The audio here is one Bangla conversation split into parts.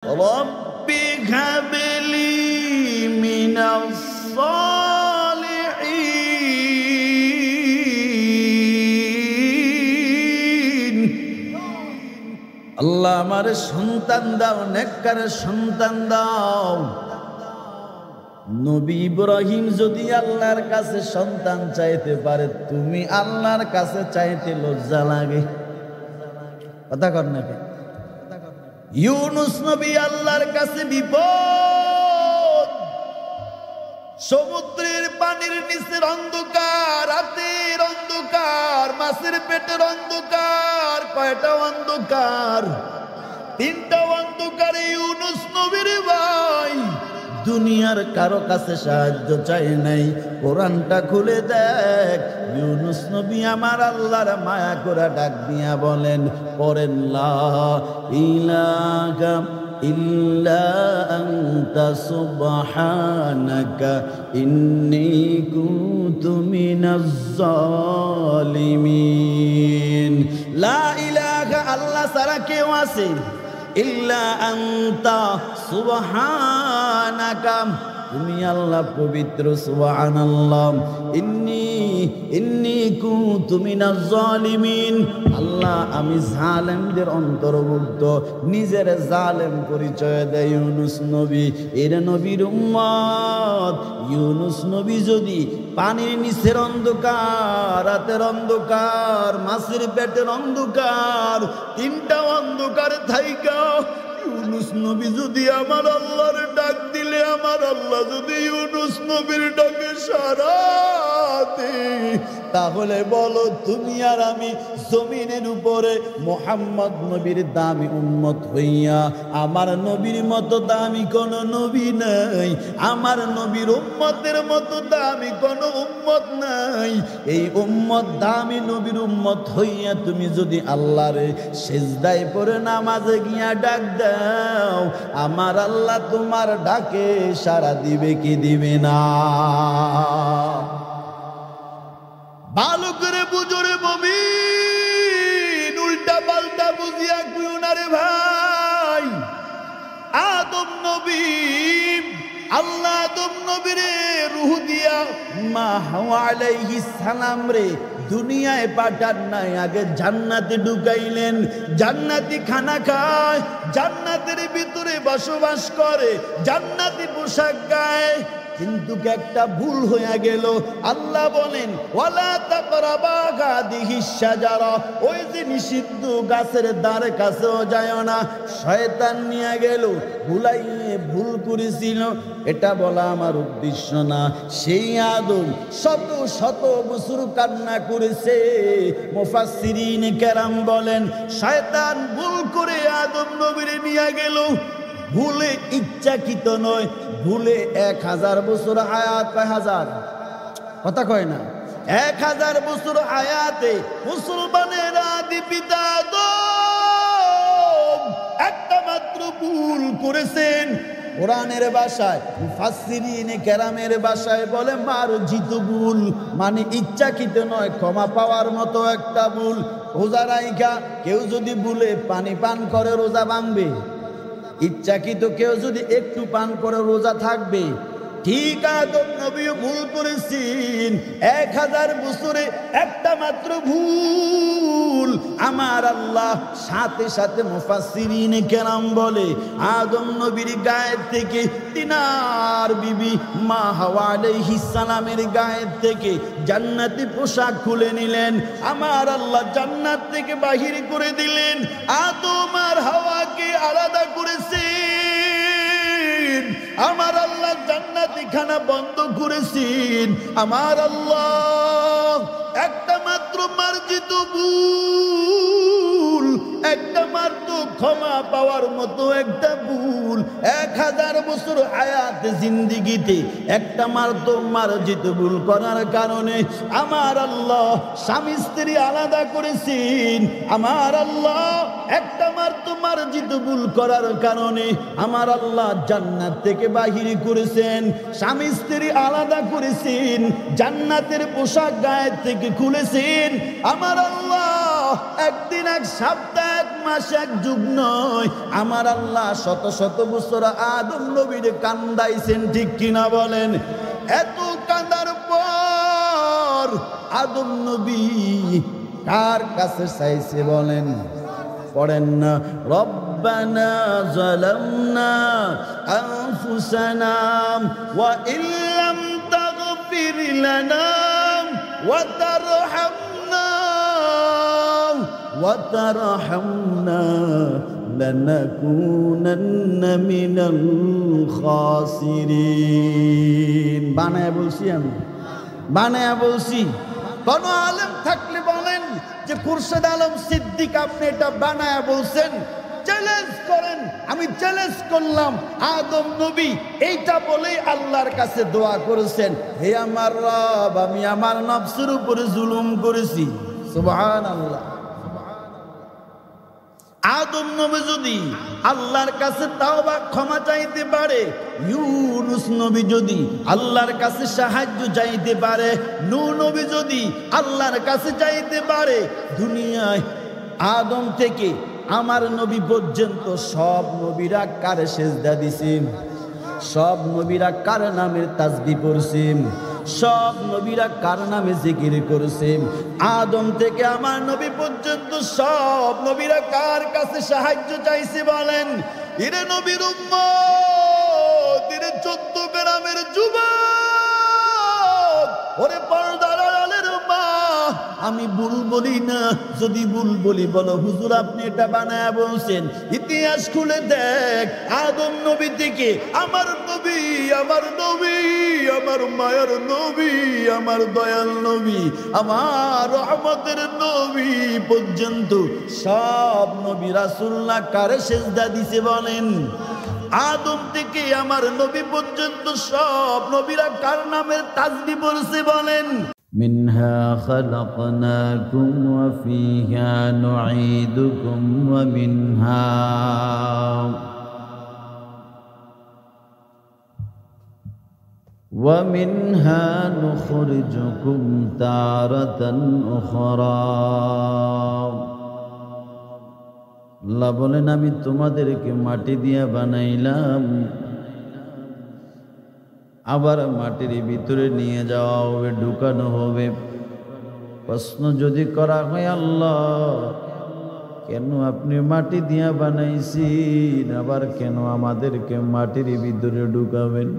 رب هب لي من الصالحين আল্লাহ আমার সন্তান দাও, নেককার সন্তান দাও। নবী ইব্রাহিম যদি আল্লাহর কাছে সন্তান চাইতে পারে, তুমি আল্লাহর কাছে চাইতে লজ্জা লাগে? কথা কর নাকি? ইউনুস নবী আল্লাহর কাছে বিপদ, সমুদ্রের পানির নিচের অন্ধকার, রাতের অন্ধকার, মাছের পেটের অন্ধকার। কয়টা অন্ধকার? তিনটা অন্ধকারে ইউনুস নবীর ভাই দুনিয়ার কারো কাছে সাহায্য চাই নাই। কোরআনটা খুলে দেখ, ইউনুস নবী আমার আল্লাহর মায়া করে ডাক দিয়া বলেন, পড়েন লা ইলাহা ইল্লা আনতা সুবহানাকা ইন্নী কুনতু মিনাজ জালিমিন। লা ইলাহা, আল্লাহ ছাড়া কেউ আছে, ইল্লা আনতা সুবহানাকা, তুমি আল্লাহ পবিত্র, সুবহানাল্লাহ। ইন্নী কুনতু মিনাজ জালিমিন, আল্লাহ আমি জালেমদের অন্তর্ভুক্ত। নিজের জালেম পরিচয় দেয় ইউনুস নবী। এর নবীর উম্মত ইউনুস নবী যদি পানির নিচের অন্ধকার, রাতের অন্ধকার, মাছের পেটের অন্ধকার, তিনটা অন্ধকার থাইকা ইউনুস নবী যদি আমার আল্লাহর ডাক দিলে, আমার আল্লাহ যদি ইউনুস নবীর ডাকে সাড়া দেয়, তাহলে বলো তুমি আর আমি জমিনের উপরে মুহাম্মদ নবীর দামি উম্মত হইয়া, আমার নবীর মতো দামি কোন নবী নাই, আমার নবীর উম্মতের মতো দামি কোন উম্মত নাই। এই উম্মত দামি নবীর উম্মত হইয়া তুমি যদি আল্লাহরে সিজদায় পড়ে নামাজে গিয়া ডাক দাও, আমার আল্লাহ তোমার ডাকে সাড়া দিবে কি দিবে না? ভালো করে বুঝরে মুমিন, উল্টা পাল্টা বুঝিয়া কইও না রে ভাই। আদম নবী, আল্লাহ আদম নবীরে রূহ দিয়া মা হাওয়া আলাইহিস সালাম রে দুনিয়ায় পাঠান নাই, আগে জান্নাতে ঢুকাইলেন। জান্নাতি খানা খায়, জান্নাতের ভিতরে বসবাস করে, জান্নাতি পোশাক গায়, কিন্তু একটা ভুল হয়ে গেল। আল্লাহ বলেন ওয়ালা তাকরাবা হাদিহিস শাজারা, ওই যে নিষিদ্ধ গাছের দ্বার কাছেও যায় না। শয়তান নিয়ে গেল, ভুলাইয়ে ভুল করেছিল, এটা বলা আমার উদ্দেশ্য না। সেই আদম শত শত বছর কান্না করেছে। মুফাসসিরিন কেরাম বলেন শয়তান ভুল করে আদম নবীরে নিয়ে গেল, ভুলে ইচ্ছাকৃত নয়, ভুলে 1000 বছর হায়াত, 1000 কথা কয় না, 1000 বছর হায়াতে মুসলমানের আদি পিতা আদম একটা মাত্র ভুল করেছেন। কোরআনের ভাষায়, মুফাসসিরিন কেরামের ভাষায় বলে মার্জিত ভুল, মানে ইচ্ছাকৃত নয়, ক্ষমা পাওয়ার মতো একটা ভুল। রোজা রাইখা কেউ যদি ভুলে পানি পান করে রোজা ভাঙবে? ইচ্ছাকৃত কেউ যদি একটু পান করে রোজা থাকবে? ঠিক আদম নবীও ভুল করেছেন। 1000 বছরে একটা মাত্র ভুল। আমার আল্লাহ সাথে সাথে মুফাসসিরিন কেরাম বলে আদম নবীর গায়ের থেকে তিনার বিবি মা হাওয়া আলাইহিস সালামের গায়ের থেকে জান্নাতি পোশাক খুলে নিলেন। আমার আল্লাহ জান্নাত থেকে বাহির করে দিলেন, আদম আর হাওয়াকে আলাদা করেছেন। আমার আল্লাহ জান্নাতি খানা বন্ধ করেছেন। আমার আল্লাহ একটা মাত্র মার্জিত ভুল, একটা মাত্র ক্ষমা পাওয়ার মতো একটা ভুল, 1000 বছর হায়াত জিন্দিগিতে একটা মাত্র মার্জিত ভুল করার কারণে আমার আল্লাহ স্বামী স্ত্রী আলাদা করেছেন। আমার আল্লাহ একটা মাত্র মার্জিত ভুল করার কারণে আমার আল্লাহ জান্নাত থেকে বাহির করেছেন, স্বামী স্ত্রী আলাদা করেছেন, জান্নাতের পোশাক গায়ের থেকে খুলেছেন। আমার আল্লাহ একদিন, এক সপ্তাহ, এক মাস এক যুগ নয়, আমার আল্লাহ শত শত বছর আদম নবীর কান্দাইছেন, ঠিক কিনা বলেন? এত কান্দার পর আদম নবী কার কাছে চাইছে বলেন? পড়েন না, রব্বানা যালামনা আনফুসানা ওয়া ইল্লাম তাগফির লানা ওয়া তারহামনা লানাকুনান্না মিনাল খাসিরিন। বানায়া বলছি আমি, বানায়া বলছি। কোন আলেম থাকলে বলেন যে খুরশেদ আলম সিদ্দিক আপনি এটা বানায়া বলছেন, চ্যালেঞ্জ করেন। আমি চ্যালেঞ্জ করলাম, আদম নবী এইটা বলেই আল্লাহর কাছে দোয়া করেছেন, হে আমার রব, আমি আমার নফসের উপরে জুলুম করেছি। সুবহানাল্লাহ। আদম নবী যদি আল্লাহর কাছে তাওবা ক্ষমা চাইতে পারে, ইউনুস নবী যদি আল্লাহর কাছে সাহায্য চাইতে পারে, নূহ নবী যদি আল্লাহর কাছে চাইতে পারে, দুনিয়ায় আদম থেকে আমার নবী পর্যন্ত সব নবীরা কারে সেজদা দিছেন? সব নবীরা কার নামের তাসবিহ পড়ছেন? সব নবীরা কার নামে জিকির করেছেন? আদম থেকে আমার নবী পর্যন্ত সব নবীরা কার কাছে সাহায্য চাইছে বলেন? ইরে নবীর উম্মত, ইরে 14 গ্রামের যুবক, ওরে পর্দার আড়ালের মা, আমি ভুল বলি না, যদি ভুল বলি বলো হুজুর আপনি এটা বানায়া বলছেন। ইতিহাস খুলে দেখ, আদম নবী থেকে আমার নবী, আমার নবী, আমার মায়ের নবী, আমার দয়াল নবী, আমার রহমতের নবী পর্যন্ত সব নবী রাসূলুল্লাহ কারে সেজদা দিছে বলেন? আদম থেকে আমার নবী পর্যন্ত সব নবীরা কার নামের তাসবিহ পড়ছে বলেন? মিনহা খালাকনাকুম ওয়া ফিহা নুঈদুকুম ওয়া মিনহা নুখরিজুকুম তারাতান উখরা। আল্লাহ বলেন, আমি তোমাদেরকে মাটি দিয়া বানাইলাম, আবার মাটির ভিতরে নিয়ে যাওয়া হবে, ঢুকানো হবে। প্রশ্ন যদি করা হয়, আল্লাহ কেন আপনি মাটি দিয়া বানাইছেন, আবার কেন আমাদেরকে মাটির ভিতরে ঢুকাবেন?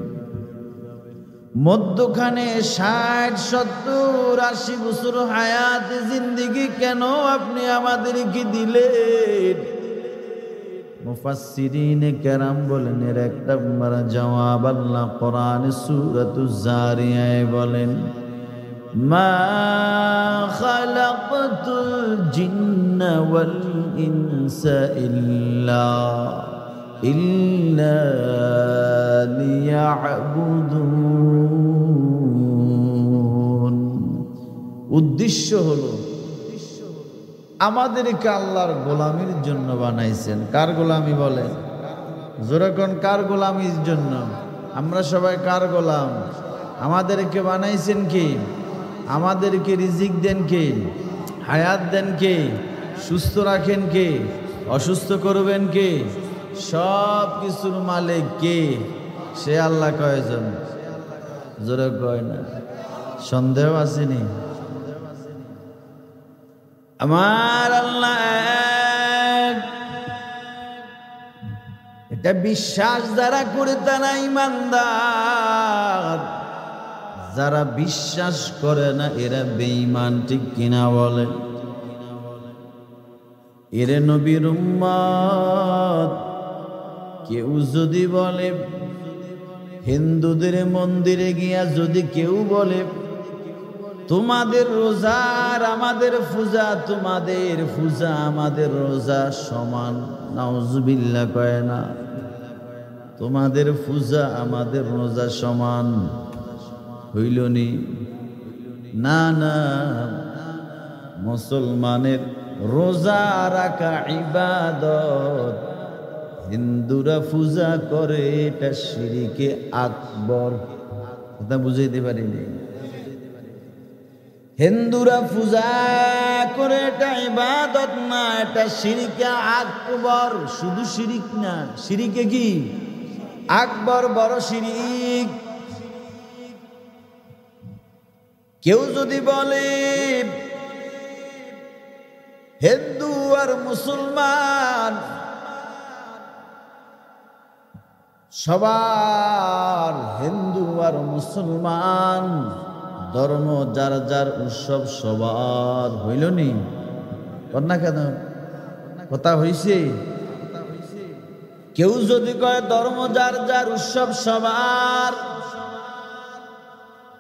মধ্যখানে 60, 70, 80 বছর হায়াত জিন্দেগি কেন আপনি আমাদেরকে দিলেন? মুফাসসিরিনে কেরাম বলেন, এর একটা জবাব আল্লাহ কোরআনে সূরাতুজ জারিয়ায় বলেন, মা খালাকতুল জিন্না ওয়াল ইনসা ইল্লা লিয়াবুদুন। উদ্দেশ্য হলো আমাদেরকে আল্লাহর গোলামির জন্য বানাইছেন। কার গোলামি বলেন? যেরকম কার গোলামির জন্য? আমরা সবাই কার গোলাম? আমাদেরকে বানাইছেন কে? আমাদেরকে রিজিক দেন কে? হায়াত দেন কে? সুস্থ রাখেন কে? অসুস্থ করবেন কে? সব কিছুর মালিক কে? সে আল্লাহ। কয়জন? জোরে কয় না, সন্দেহ আসেনি? আমার আল্লাহ এক। এটা বিশ্বাস যারা করে তারা ঈমানদার, যারা বিশ্বাস করে না এরা বেঈমান, ঠিক কিনা বলে? এরে নবীর উম্মত, কেউ যদি বলে, হিন্দুদের মন্দিরে গিয়া যদি কেউ বলে তোমাদের রোজা আর আমাদের পূজা, তোমাদের পূজা আমাদের রোজা সমান, নাউজুবিল্লাহ কয় না? তোমাদের পূজা আমাদের রোজা সমান হইল নি? না না, মুসলমানের রোজা রাখা ইবাদত, হিন্দুরা পূজা করে এটা শিরকে আকবর। কথা বুঝাইতে পারিনি? হিন্দুরা পূজা করে, এটা ইবাদত না, এটা শিরকে আকবর। শুধু শিরিক না, শিরিকে কি আকবর, বড় শিরিক। কেউ যদি বলে হিন্দু আর মুসলমান সবার, হিন্দু আর মুসলমান ধর্ম যার যার, উৎসব সবার, হইল নি না কেন? কথা হইছে? কেউ যদি কয় ধর্ম যার যার, উৎসব সবার,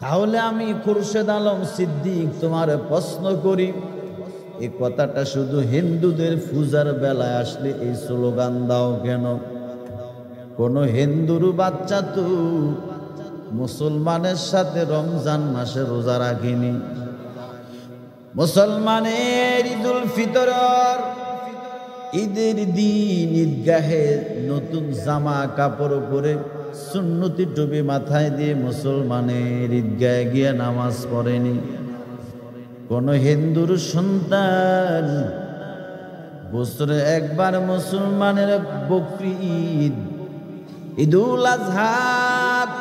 তাহলে আমি খুরশেদ আলম সিদ্দিক তোমার প্রশ্ন করি, এই কথাটা শুধু হিন্দুদের পূজার বেলায় আসলে এই স্লোগান দাও কেন? কোন হিন্দুর বাচ্চা তো মুসলমানের সাথে রমজান মাসে রোজা রাখেনি। মুসলমানের ঈদুল ফিতর, ঈদের দিন ঈদগাহে নতুন জামা কাপড় পরে সুন্নতি টুপি মাথায় দিয়ে মুসলমানের ঈদগাহে গিয়ে নামাজ পড়েনি। কোন হিন্দুর সন্তান বছরে একবার মুসলমানের বকরি ঈদ, ঈদুল আজহা,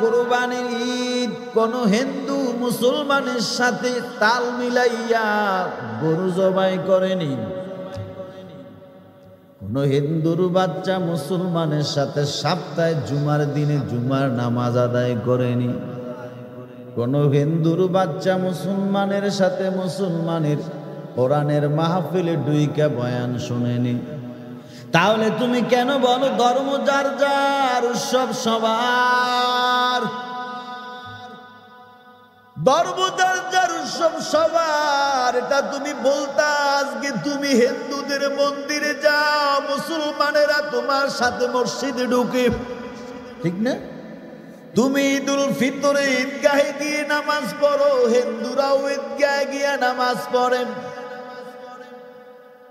কোরবানির ঈদ কোন হিন্দু মুসলমানের সাথে তাল মিলাইয়া গরু জবাই করেনি। কোন হিন্দুর বাচ্চা মুসলমানের সাথে সপ্তাহে জুমার দিনে জুমার নামাজ আদায় করেনি। কোন হিন্দুর বাচ্চা মুসলমানের সাথে মুসলমানের কোরআনের মাহফিলে ডুইকা বয়ান শুনেনি। তাহলে তুমি কেন বলো ধর্ম যার যার, উৎসব সবার? ধর্ম যার যার, উৎসব সবার, এটা তুমি বলতা আজকে তুমি হিন্দুদের মন্দিরে যাও, মুসলমানেরা তোমার সাথে মসজিদে ঢুকে, ঠিক না? তুমি ঈদুল ফিতরে ঈদগাহে গিয়ে নামাজ পড়ো, হিন্দুরাও ঈদগাহে গিয়ে নামাজ পড়েন।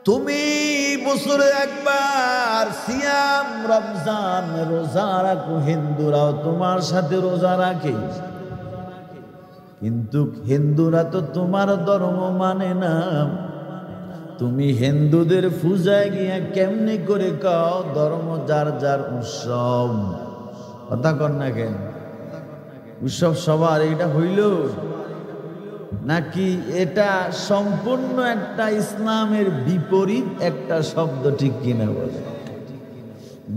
তুমি বছরে একবার সিয়াম রমজান রোজা রাখো, হিন্দুরাও তোমার সাথে রোজা রাখে। কিন্তু হিন্দুরা তো তোমার ধর্ম মানে না। তুমি হিন্দুদের পূজায় গিয়া কেমনি করে কাও ধর্ম যার যার, উৎসব? কথা কর না কেন? উৎসব সবার, এটা হইল নাকি এটা সম্পূর্ণ একটা ইসলামের বিপরীত একটা শব্দ, ঠিক কিনা বলে?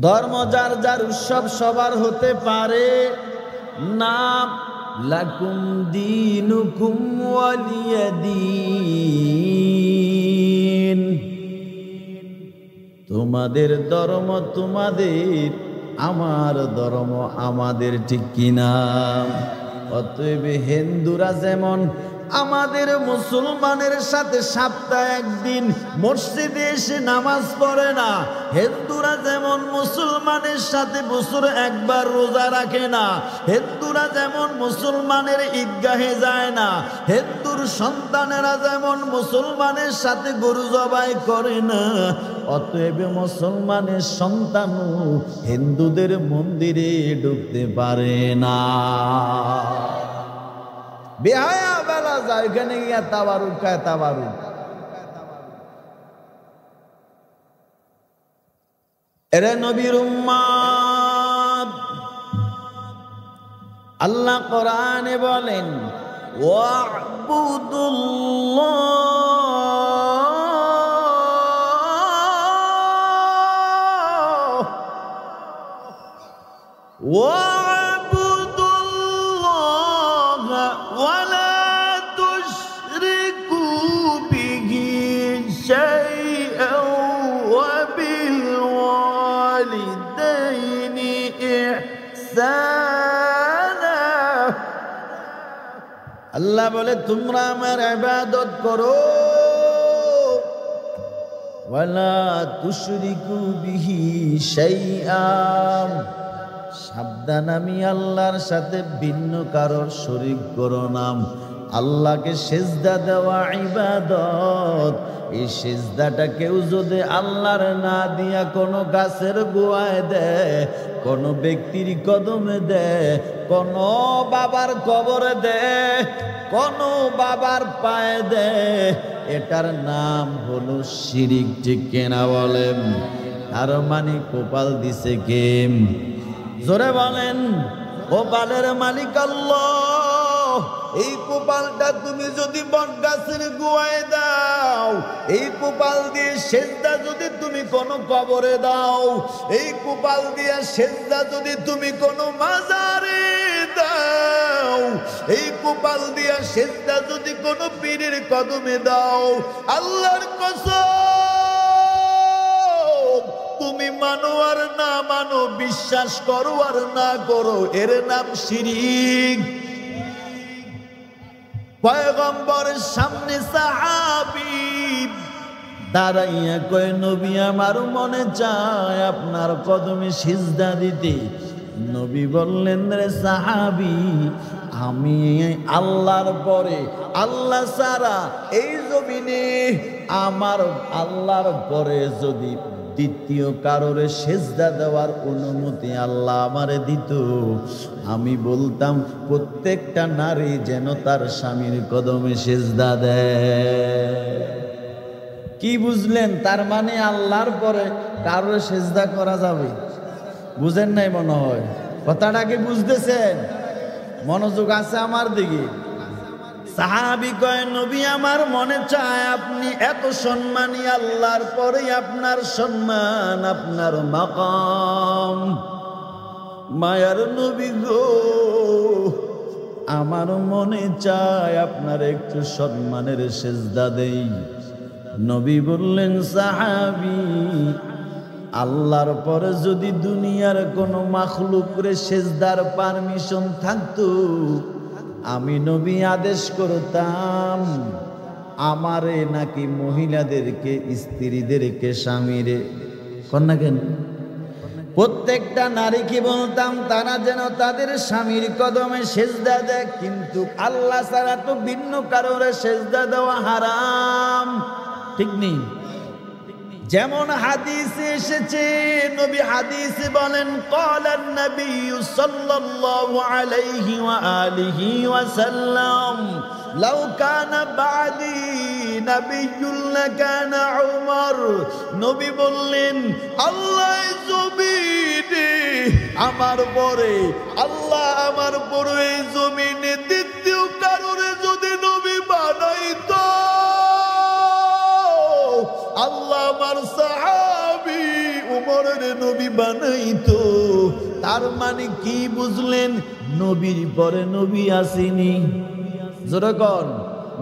ধর্ম যার যার, উৎসব সবার হতে পারে না। লাকুম দীনুকুম ওয়ালিয়া দীন, তোমাদের ধর্ম তোমাদের, আমার ধর্ম আমাদের, ঠিক কিনা? অতএব হিন্দুরা যেমন আমাদের মুসলমানের সাথে সপ্তাহে একদিন মসজিদে এসে নামাজ পড়ে না, হিন্দুরা যেমন মুসলমানের সাথে বছরে একবার রোজা রাখে না, হিন্দুরা যেমন মুসলমানের ঈদগাহে যায় না, হিন্দুর সন্তানেরা যেমন মুসলমানের সাথে গরু জবাই করে না, অতএব মুসলমানের সন্তানও হিন্দুদের মন্দিরে ঢুকতে পারে না। বেহায়া বেলা যায় ওখানে গিয়া তাবারুক খায়, তাবারুক। এরে নবীর উম্মত, আল্লাহ কোরআনে বলেন ওয়া'বুদুল্লাহ আল্লাহ বলে তোমরা আমার ইবাদত করো, ওয়ালা তুশরিকু বিহি শাইআ, সাবধান আমি আল্লাহর সাথে ভিন্ন কারোর শরীক করো না। আল্লাহকে সিজদা দেওয়া ইবাদত, এই সিজদাটা কেউ যদি আল্লাহর না দিয়া কোনো গাছের গোয়ায় দেয়, কোন ব্যক্তির কদমে দেয়, কোন বাবার কবরে দেয়, কোন বাবার পায়ে দেয়, এটার নাম হলো শিরিক। ঠিক কিনা বলেন? আর মানে কপাল দিছে কে? জোরে বলেন। কপালের মালিক আল্লাহ। এই কপালটা তুমি যদি বটগাছের গুয়ায় দাও, এই কপাল দিয়ে সেজদা যদি তুমি কোনো কবরে দাও, এই কপাল দিয়ে সেজদা যদি তুমি কোনো মাজারে দাও, এই কপাল দিয়ে সেজদা যদি কোনো পীরের কদমে দাও, আল্লাহর কসম, তুমি মানো আর না মানো, বিশ্বাস করো আর না করো, এর নাম শিরিক। পয়গম্বরের সামনে সাহাবী দাঁড়াইয়া কয়, নবী আমার মনে চায় আপনার কদমে সিজদা দিতে। নবী বললেন, রে সাহাবী, আমি আল্লাহর পরে, আল্লাহ ছাড়া এই জমিনে আমার আল্লাহর পরে যদি দ্বিতীয় কারোরে সেজদা দেওয়ার অনুমতি আল্লাহ আমারে দিত, আমি বলতাম প্রত্যেকটা নারী যেন তার স্বামীর কদমে সেজদা দেয়। কি বুঝলেন? তার মানে আল্লাহর পরে কারোর সেজদা করা যাবে? বুঝেন নাই মনে হয়। কথাটা কি বুঝতেছেন? মনোযোগ আছে আমার দিকে? সাহাবী কয়, নবী আমার মনে চায় আপনি এত সম্মানী, আল্লাহর পরে আপনার সম্মান, আপনার মাকাম। মায়ার নবী গো, আমার মনে চায় আপনার একটু সম্মানের সেজদা দেই। নবী বললেন, সাহাবী, আল্লাহর পরে যদি দুনিয়ার কোনো মাখলুকরে সেজদার পারমিশন থাকতো, আমি নবী আদেশ করতাম আমারে নাকি মহিলাদেরকে, স্ত্রীদেরকে, স্বামীরে, কন্যা কেন, প্রত্যেকটা নারীকে বলতাম তারা যেন তাদের স্বামীর কদমে সেজদা দেয়, কিন্তু আল্লাহ ছাড়া তো ভিন্ন কারোরে সেজদা দেওয়া হারাম। ঠিক নেই? যেমন হাদিসে এসেছে, নবী হাদিসে বলেন, ক্বালান নবী সাল্লাল্লাহু আলাইহি ওয়া আলিহি ওয়া সাল্লাম, লাউ কানা বাদি নবিয়্যুন লাকানা উমর। নবী বললেন, আল্লাহ জমিনে আমার পরে, আল্লাহ আমার পরে এই জমিনে দ্বিতীয় কারোরে যদি নবী বানাইতো, আল্লাহ আমার সাহাবী উমরের নবী বানাইতো। তার মানে কি বুঝলেন? নবীর পরে নবী আসেনি। জোরে কোন,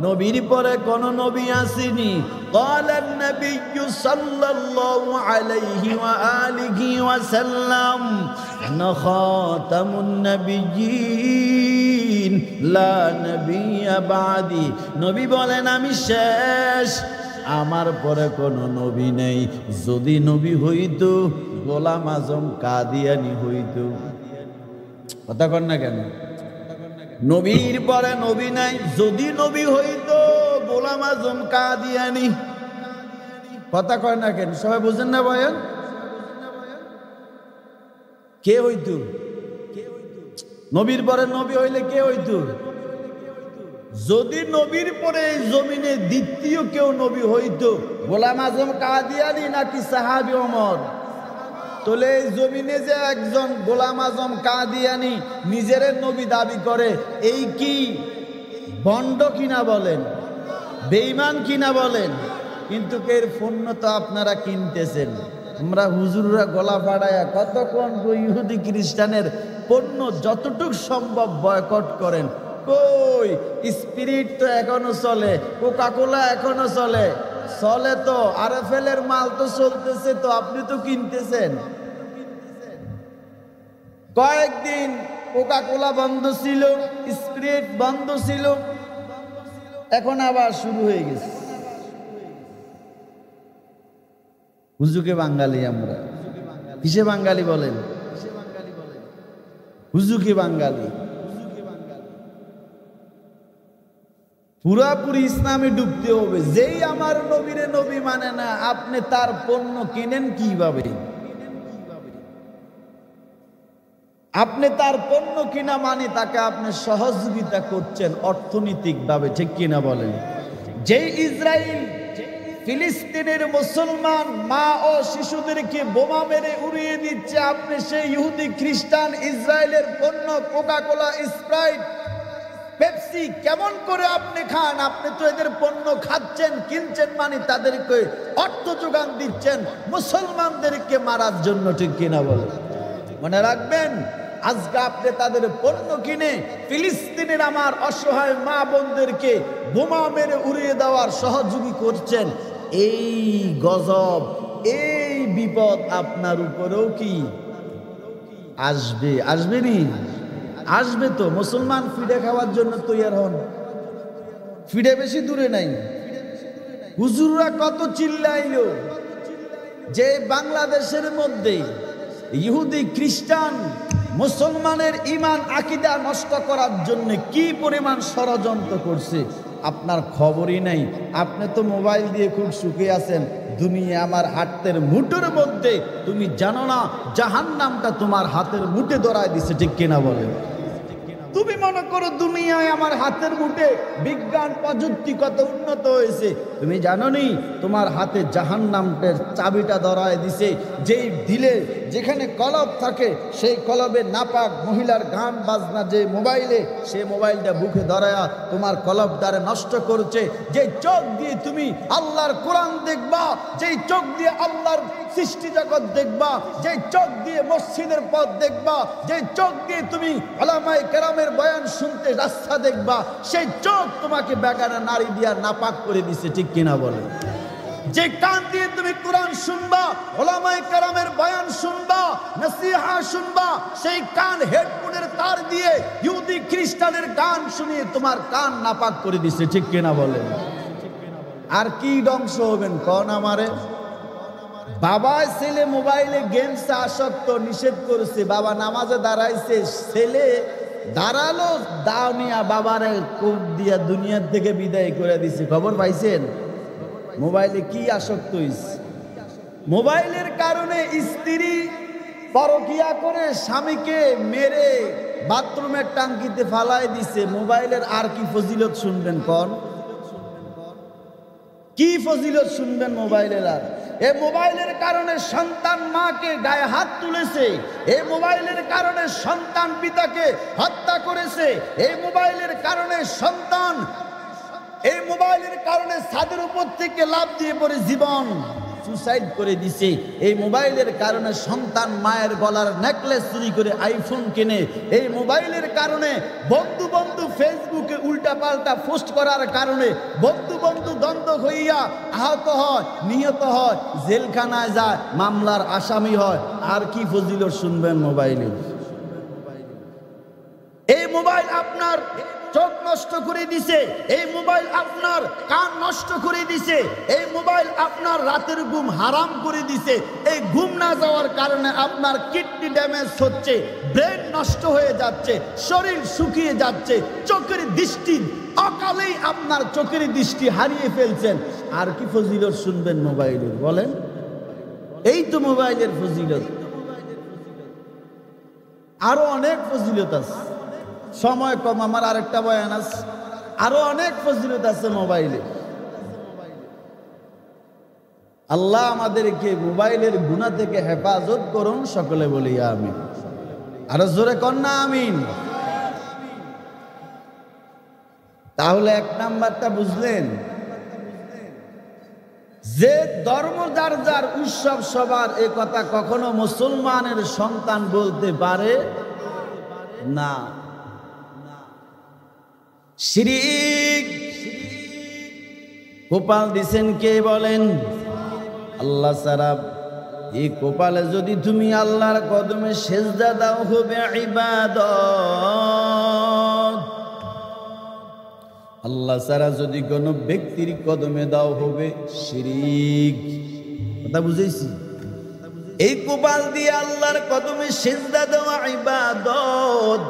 নবীর পরে কোন নবী আসেনি। ক্বালান নবিয়্যু সাল্লাল্লাহু আলাইহি ওয়া আলিহি ওয়া সাল্লাম, আনা খাতামুন নবিয়্যিন লা নবিয়্যা বাদি। নবী বলেন, আমি শেষ, আমার পরে কোনো নবী নেই। যদি নবী হইতো গোলাম আজম কাদিয়ানি হইতো। কথা কন না কেন? নবীর পরে নবী নাই, যদি নবী হইতো গোলাম আজম কাদিয়ানি। কথা কয় না কেন? সবাই বুঝেন না বয়ান? কে হইতো? নবীর পরে নবী হইলে কে হইতো? যদি নবীর পরে জমিনে দ্বিতীয় কেউ নবী হইতো, গোলাম আজম কাদিয়ানি নাকি সাহাবী ওমর? তাহলে এই জমিনে যে একজন গোলাম আজম কাদিয়ানি নিজের নবী দাবি করে, এই কি ভণ্ড কিনা বলেন, বেঈমান কিনা বলেন? কিন্তু এর পণ্য তো আপনারা কিনতেছেন। আমরা হুজুররা গলা ফাড়ায়া কতক্ষণ ইহুদি খ্রিস্টানের পণ্য যতটুক সম্ভব বয়কট করেন। কই স্পিরিট তো এখনো চলে, কোকা-কোলা এখনো চলে, চলে তো, আরএফএলের মাল তো চলতেছে, তো আপনি তো কিনতেছেন। কয়েকদিন কোকা-কোলা বন্ধ ছিল, স্পিরিট বন্ধ ছিল, এখন আবার শুরু হয়ে গেছে। হুজুকে বাঙালি আমরা। কিসে বাঙালি বলেন? হুজুকে বাঙালি। পুরাপুরি ইসলামে ডুবতে হবে। যেই আমার নবীরে নবী মানে না, আপনি তার পণ্য কিনেন কিভাবে? আপনি তার পণ্য কিনা মানে তাকে আপনি সহযোগিতা করছেন অর্থনৈতিকভাবে, ঠিক কিনা বলেন? যেই ইসরায়েল ফিলিস্তিনের মুসলমান মা ও শিশুদেরকে বোমা মেরে উড়িয়ে দিচ্ছে, আপনি সেই ইহুদি খ্রিস্টান ইসরায়েলের পণ্য কোকা কোলা, স্প্রাইট, পেপসি কেমন করে আপনি খান? আপনি তো এদের পণ্য খাচ্ছেন, কিনছেন, মানে তাদেরকে অর্থ যোগান দিচ্ছেন মুসলমানদেরকে মারার জন্য, ঠিক কিনা বলেন? মনে রাখবেন, আজকে আপনি তাদের পণ্য কিনে ফিলিস্তিনের আমার অসহায় মা বোনদেরকে বোমা মেরে উড়িয়ে দেওয়ার সহযোগী করছেন। এই গজব, এই বিপদ আপনার উপরেও কি আসবে? আসবে নি? আসবে তো। মুসলমান ফিডে খাওয়ার জন্য তৈরি হন। ফিডে বেশি দূরে নাই। হুজুররা কত চিল্লাইলো যে বাংলাদেশের মধ্যে ইহুদি খ্রিস্টান মুসলমানের ইমান আকিদা নষ্ট করার জন্য কি পরিমাণ ষড়যন্ত্র করছে আপনার খবরই নাই। আপনি তো মোবাইল দিয়ে খুব সুখে আছেন। দুনিয়া আমার হাতের মুঠোর মধ্যে, তুমি জানো না জাহান্নামটা তোমার হাতের মুঠে ধরায় দিছে, ঠিক কিনা বলেন? তুমি মনে করো দুনিয়ায় আমার হাতের মুঠে বিজ্ঞান প্রযুক্তি কত উন্নত হয়েছে, তুমি জানো নি তোমার হাতে জাহান্নামের চাবিটা ধরায় দিছে। যেই দিলে যেখানে কলব থাকে সেই কলবে নাপাক মহিলার গান বাজনা, যে মোবাইলে সেই মোবাইলটা বুকে ধরায়া তোমার কলবটারে নষ্ট করছে। যে চোখ দিয়ে তুমি আল্লাহর কোরআন দেখবা, যেই চোখ দিয়ে আল্লাহর সৃষ্টি জগৎ দেখবা, যেই চোখ দিয়ে মসজিদের পথ দেখবা, যেই চোখ দিয়ে তুমি উলামায়ে কেরামের বয়ান শুনতে রাস্তা দেখবা, সেই চোখ তোমাকে বেগানা নারী দিয়া নাপাক করে দিছে, ঠিক কিনা বলে? যে কান দিয়ে তুমি কোরআন শুনবা, উলামায়ে কেরামের বয়ান শুনবা, নসিহা শুনবা, সেই কান হেডফোনের তার দিয়ে ইহুদি খ্রিস্টানের গান শুনিয়ে তোমার কান নাপাক করে দিছে, ঠিক কিনা বলেন? আর কি ধ্বংস হবেন কোন আমারে? বাবা ছেলে মোবাইলে গেমসে আসক্ত, নিষেধ করেছে। বাবা নামাজে দাঁড়াইছে, ছেলে দাঁড়ালো, দাও নিয়া বাবারে কোপ দিয়া দুনিয়ার থেকে বিদায় করে দিছে। খবর পাইছেন? মোবাইলে কি আসক্ত হইছে। মোবাইলের কারণে স্ত্রী পরকিয়া করে স্বামীকে মেরে বাথরুমের টাঙ্কিতে ফালাই দিছে। মোবাইলের আর কি ফজিলত শুনবেন কোন? কি ফজিলত শুনবেন মোবাইলের? আর এই মোবাইলের কারণে সন্তান মাকে গায়ে হাত তুলেছে, এই মোবাইলের কারণে সন্তান পিতাকে হত্যা করেছে, এই মোবাইলের কারণে সন্তান, এই মোবাইলের কারণে ছাদের উপর থেকে লাফ দিয়ে পড়ে জীবন সুসাইড করে দিছে। এই মোবাইলের কারণে সন্তান মায়ের গলার নেকলেস চুরি করে আইফোন কিনে। এই মোবাইলের কারণে বন্ধু বন্ধু ফেসবুকে উল্টা পাল্টা পোস্ট করার কারণে বন্ধু বন্ধু দ্বন্দ্ব হইয়া আহত হয়, নিহত হয়, জেলখানায় যায়, মামলার আসামি হয়। আর কি ফজিলত শুনবেন মোবাইলে? এই মোবাইল আপনার চোখ নষ্ট করে দিছে, এই মোবাইল আপনার কান নষ্ট করে দিছে, এই মোবাইল আপনার রাতের ঘুম হারাম করে দিছে। এই ঘুম না যাওয়ার কারণে আপনার কিডনি ড্যামেজ হচ্ছে, ব্রেন নষ্ট হয়ে যাচ্ছে, শরীর শুকিয়ে যাচ্ছে, চোখের দৃষ্টি অকালেই আপনার চোখের দৃষ্টি হারিয়ে ফেলছেন। আর কি ফজিলত শুনবেন মোবাইলের বলেন? এই তো মোবাইলের ফজিলত। আরো অনেক ফজিলত আছে, সময় কম, আমার আরেকটা বয়ান আছে। আরো অনেক ফজিলত আছে মোবাইলে। আল্লাহ আমাদেরকে মোবাইলের গুনাহ থেকে হেফাজত করুন, সকলে বলি আমিন। আরো জোরে কর না আমিন। তাহলে এক নাম্বারটা বুঝলেন যে ধর্ম যার যার, উৎসব সবার, এ কথা কখনো মুসলমানের সন্তান বলতে পারে না। শিরিক কপাল দিছেন কে বলেন? আল্লাহ ছাড়া। এই কপালে যদি তুমি আল্লাহর কদমে সেজদা দাও হবে ইবাদত। আল্লাহ ছাড়া যদি কোনো ব্যক্তির কদমে দাও হবে শিরিক। কথা বুঝেছি? এই কপাল দিয়ে আল্লাহর কদমে সেজদা দেওয়া ইবাদত।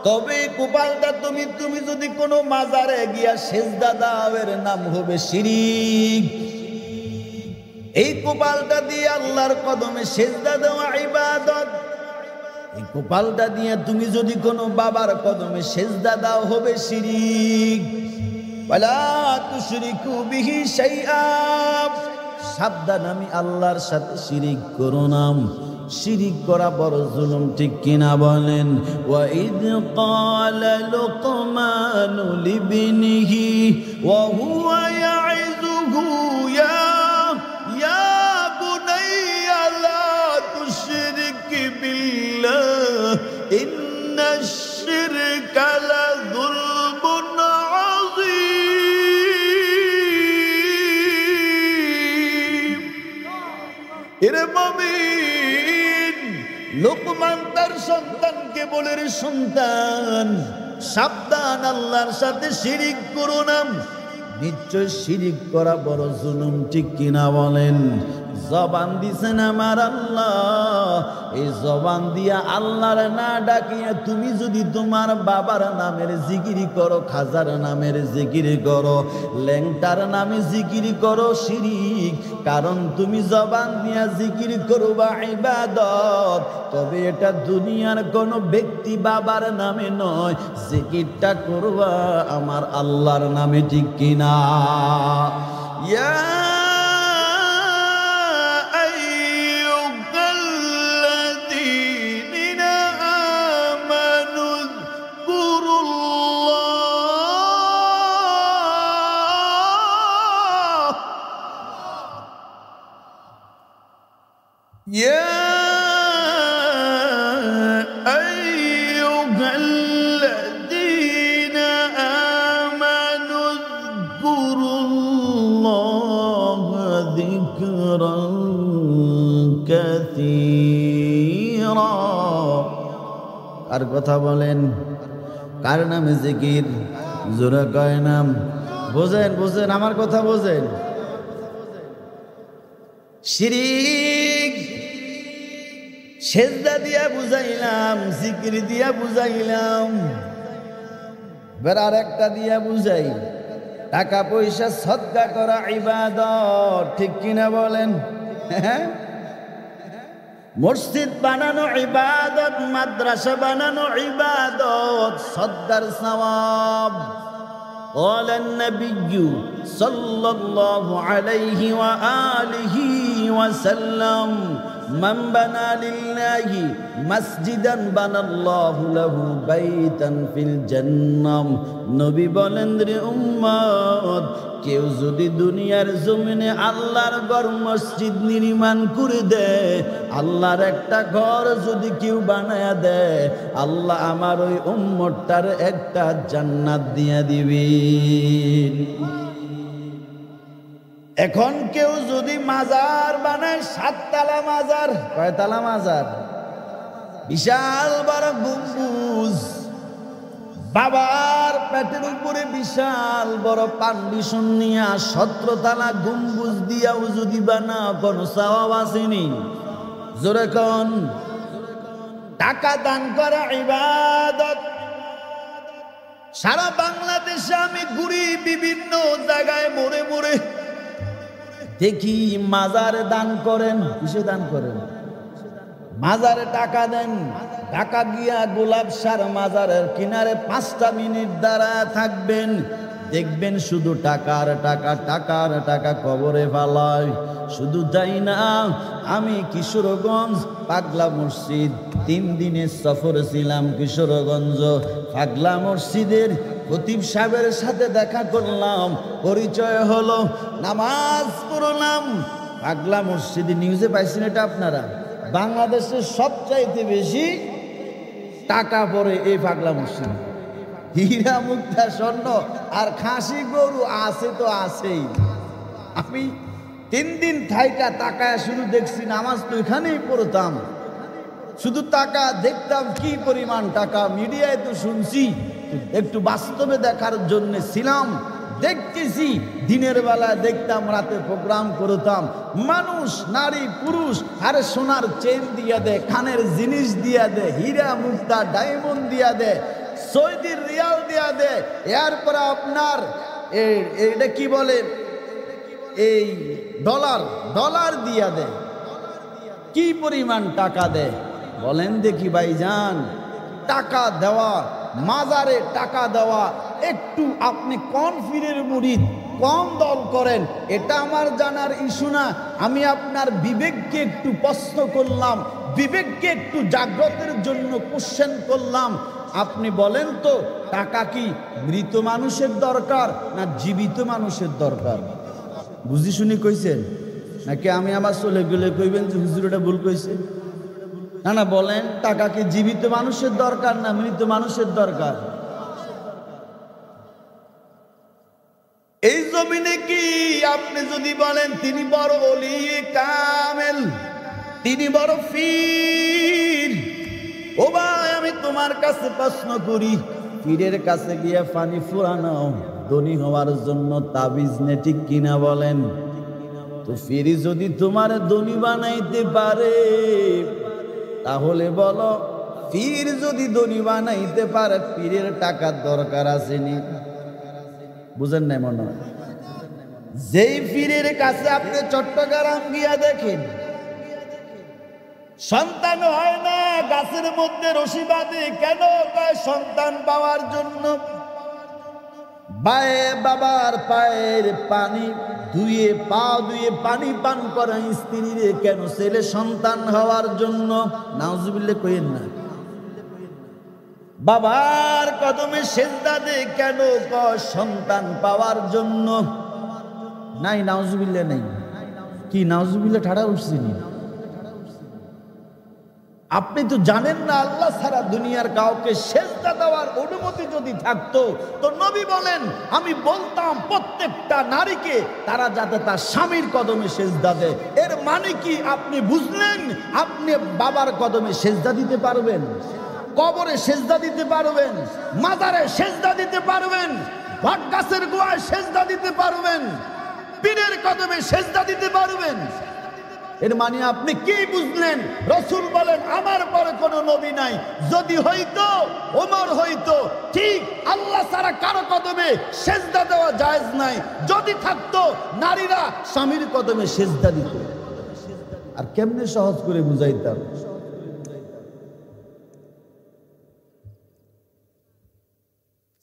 তবে কপালটা তুমি যদি কোনো মাজারে গিয়া সেজদা দাও, এর নাম হবে শিরিক। এই কপালটা দিয়ে আল্লাহর কদমে সেজদা দেওয়া ইবাদত। এই কপালটা দিয়ে তুমি যদি কোনো বাবার কদমে সেজদা দাও হবে শিরিক। ওয়ালা তুশরিকু বিহি শাইআ, সাবধান আমি আল্লাহর সাথে শিরিক করো না। শিরিক করা বড় জুলুম, ঠিক কিনা বলেন? ওয়া ইয ক্বালা লুকমানু লিবনিহি ওয়া হুয়া ইয়াইযুহু ইয়া বুনাইয়া লা তুশরিক বিল্লাহ ইন্নাশ শিরকা লাযুলমুন আযীম। এরে মুমিন, লোকমান তার সন্তানকে বলে, রে সন্তান, সাবধান, আল্লাহর সাথে শিরিক করো না। নিশ্চয় শিরিক করা বড় জুলুম, ঠিক কিনা বলেন? জবান দিছেন আমার আল্লাহ, এই জবান দিয়া আল্লাহর না ডাকিয়া তুমি যদি তোমার বাবার নামের জিকিরি করো, খাজার নামের জিকিরি করো, ল্যাংটার নামে জিকিরি করো, শিরিক। কারণ তুমি জবান দিয়া জিকির করবা ইবাদত, তবে এটা দুনিয়ার কোনো ব্যক্তি বাবার নামে নয়, জিকিরটা করবা আমার আল্লাহর নামে, ঠিক কিনা? ইয়া يا أيها الذين آمنوا اذكروا الله ذكرا كثيرا। আর কথা বলেন, কার নামে জিকির? জোরে কয় নাম। বোঝেন বোঝেন, আমার কথা বোঝেন। শিরিক সেজদা দিয়া বুঝাইলাম, জিকির দিয়া বুঝাইলাম, এবার আর একটা দিয়া বুঝাই, টাকা পয়সা সদকা করা ইবাদত, ঠিক কিনা বলেন? মসজিদ বানানো ইবাদত, মাদ্রাসা বানানো ইবাদত, সদকার সওয়াব। قال النبي صلى الله عليه وآله وسلم من بنى لله مسجدا بنى الله له بيتا في الجنة। নবী বলেন, রে উম্মত, কেউ যদি দুনিয়ার জমিনে আল্লাহর ঘর মসজিদ নির্মাণ করে দেয়, আল্লাহর একটা ঘর যদি কেউ বানায়া দেয়, আল্লাহ আমার ওই উম্মতটার একটা জান্নাত দিয়া দিবেন। এখন কেউ যদি মাজার বানায়, 7 তালা মাজার, কয়তালা মাজার? বিশাল বড় গম্বুজ, বাবার পেটের উপরে বিশাল বড় পান্ডিশন নিয়া 17 তালা গম্বুজ দিয়াও যদি বানা, কোন সওয়াব আসেনি? জোরে কোন? টাকা দান করা ইবাদত। সারা বাংলাদেশে আমি ঘুরি, বিভিন্ন জায়গায় মোড়ে মোড়ে দেখি মাজারে দান করেন। কিসে দান করেন? মাজারে টাকা দেন। ঢাকা গিয়া গোলাপ সার মাজারের কিনারে 5টা মিনিট দাঁড়ায় থাকবেন, দেখবেন শুধু টাকার টাকা, টাকার টাকা কবরে ফালায়। শুধু তাই না, আমি কিশোরগঞ্জ পাগলা মসজিদ 3 দিনের সফরে ছিলাম। কিশোরগঞ্জ পাগলা মসজিদের খতিব সাহেবের সাথে দেখা করলাম, পরিচয় হলো, নামাজ পড়লাম। পাগলা মসজিদে নিউজে পাইছেন এটা আপনারা? বাংলাদেশের সবচাইতে বেশি টাকা পড়ে এই পাগলা মসজিদ। হীরা মুক্তা স্বর্ণ আর খাসি গরু আছে তো আছেই। আমি 3 দিন থাইকা তাকায় শুধু দেখছি, নামাজ তো এখানেই পড়তাম, শুধু টাকা দেখতাম, কি পরিমাণ টাকা। মিডিয়ায় তো শুনছি, একটু বাস্তবে দেখার জন্য ছিলাম, দেখতেছি। দিনের বেলা দেখতাম, রাতে প্রোগ্রাম করতাম, মানুষ, নারী, পুরুষ, আরে সোনার চেন দিয়া দেয়, কানের জিনিস দিয়া দেয়, হীরা মুক্তা ডায়মন্ড দিয়া দেয়, সৌদির রিয়াল দিয়া দেয়, এরপরে আপনার এটা কি বলে, এই ডলার দিয়া দেয়। কি পরিমাণ টাকা দেয়! বলেন দেখি ভাইজান, টাকা দেওয়া, মাজারে টাকা দেওয়া, একটু আপনি কোন পীরের মুরিদ, কোন দল করেন, এটা আমার জানার ইস্যু না। আমি আপনার বিবেককে একটু প্রশ্ন করলাম, বিবেককে একটু জাগ্রতের জন্য কোশ্চেন করলাম। আপনি বলেন তো, টাকা কি মৃত মানুষের দরকার না জীবিত মানুষের দরকার? বুঝি শুনি কইছেন নাকি আমি আমার চলে গেলে কইবেন যে হুজুর এটা ভুল কইছে? না না, বলেন, টাকা কি জীবিত মানুষের দরকার না মৃত মানুষের দরকার? এই জমিনে কি আপনি যদি বলেন তিনি বড় ওলি কামেল, তিনি বড় পীর, ও ভাই আমি তোমার কাছে প্রশ্ন করি, পীরের কাছে গিয়ে পানি ফুরানো ধনী হওয়ার জন্য তাবিজ নে, ঠিক কিনা বলেন? তো পীর যদি তোমার ধনী বানাইতে পারে, তাহলে বলো, পীর যদি ধনী বানাইতে পারে, পীরের টাকার দরকার আসেনি? বুঝেন নাই মনে হয়? যেই পীরের কাছে আপনি চট্টগ্রাম গিয়া দেখেন সন্তান হয় না, গাছের মধ্যে রশি বাঁধে কেন? সন্তান পাওয়ার জন্য। বাবার পায়ের পানি ধুয়ে, পা ধুয়ে পানি পান করা স্ত্রীরে কেন? ছেলে সন্তান হওয়ার জন্য। নাউজুবিল্লাহ কইেন না। বাবার কদমে সেজদা দে কেন? সন্তান পাওয়ার জন্য। নাই, নাউজুবিল্লাহ নাই। কি নাউজুবিল্লাহ ঠাড়া উঠছিনি? আপনি তো জানেন না আল্লাহ ছাড়া দুনিয়ার কাউকে সেজদা দেওয়ার অনুমতি যদি থাকতো তো নবী বলেন, আমি বলতাম প্রত্যেকটা নারীকে তারা যাতে তার স্বামীর কদমে সেজদা দেয়। এর মানে কি আপনি বুঝলেন? আপনি বাবার কদমে সেজদা দিতে পারবেন, কবরে সেজদা দিতে পারবেন, মাজারে সেজদা দিতে পারবেন, বট গাছের গোড়ায় সেজদা দিতে পারবেন, পীরের কদমে সেজদা দিতে পারবেন। এর মানে আপনি কি বুঝলেন? রাসূল বলেন, আমার পরে কোনো নবী নাই। যদি হইতো ওমর হইতো, ঠিক আল্লাহ ছাড়া কারো কদমে সেজদা দেওয়া জায়েজ নাই। যদি থাকতো নারীরা স্বামীর কদমে সেজদা দিত। আর কেমনে সহজ করে বুঝাইতাম?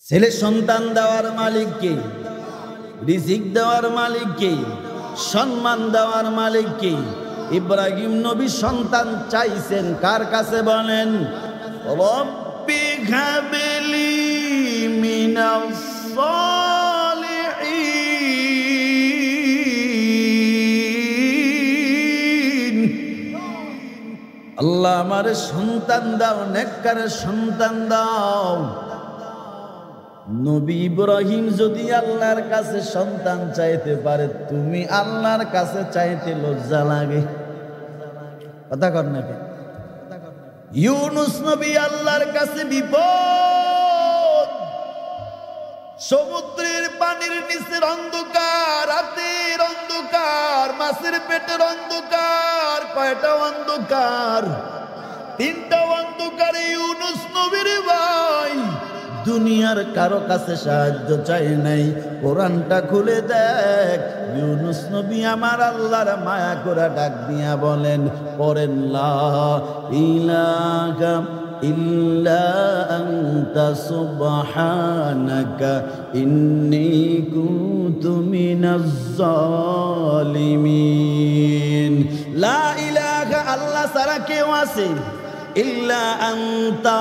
ছেলে সন্তান দেওয়ার মালিক কে? রিজিক দেওয়ার মালিক কে? সম্মান দেওয়ার মালিক কে? ইব্রাহিম নবী সন্তান চাইছেন কার কাছে বলেন? রব্বি হাবলি মিনাস সালিহিন। আল্লাহ আমারে সন্তান দাও, নেককার সন্তান দাও। নবী ইব্রাহিম যদি আল্লাহর কাছে সন্তান চাইতে পারে, তুমি আল্লাহর কাছে চাইতে লজ্জা লাগে? কথা কর নাকি? ইউনুস নবী আল্লাহর কাছে বিপদ, সমুদ্রের পানির নিচের অন্ধকার, রাতের অন্ধকার, মাছের পেটের অন্ধকার। কয়টা অন্ধকার? তিনটা অন্ধকারে ইউনুস নবীর ভাই দুনিয়ার কারো কাছে সাহায্য চাই নাই। কোরআনটা খুলে দেখ, ইউনুস নবী আমার আল্লাহর মায়া করে ডাক দিয়া বলেন, পড়েন, লা ইলাহা ইল্লা আনতা সুবহানাকা ইন্নী কুনতু মিনাজ জালিমিন। লা ইলাহা, আল্লাহ ছাড়া কেউ আছে? ইল্লা আনতা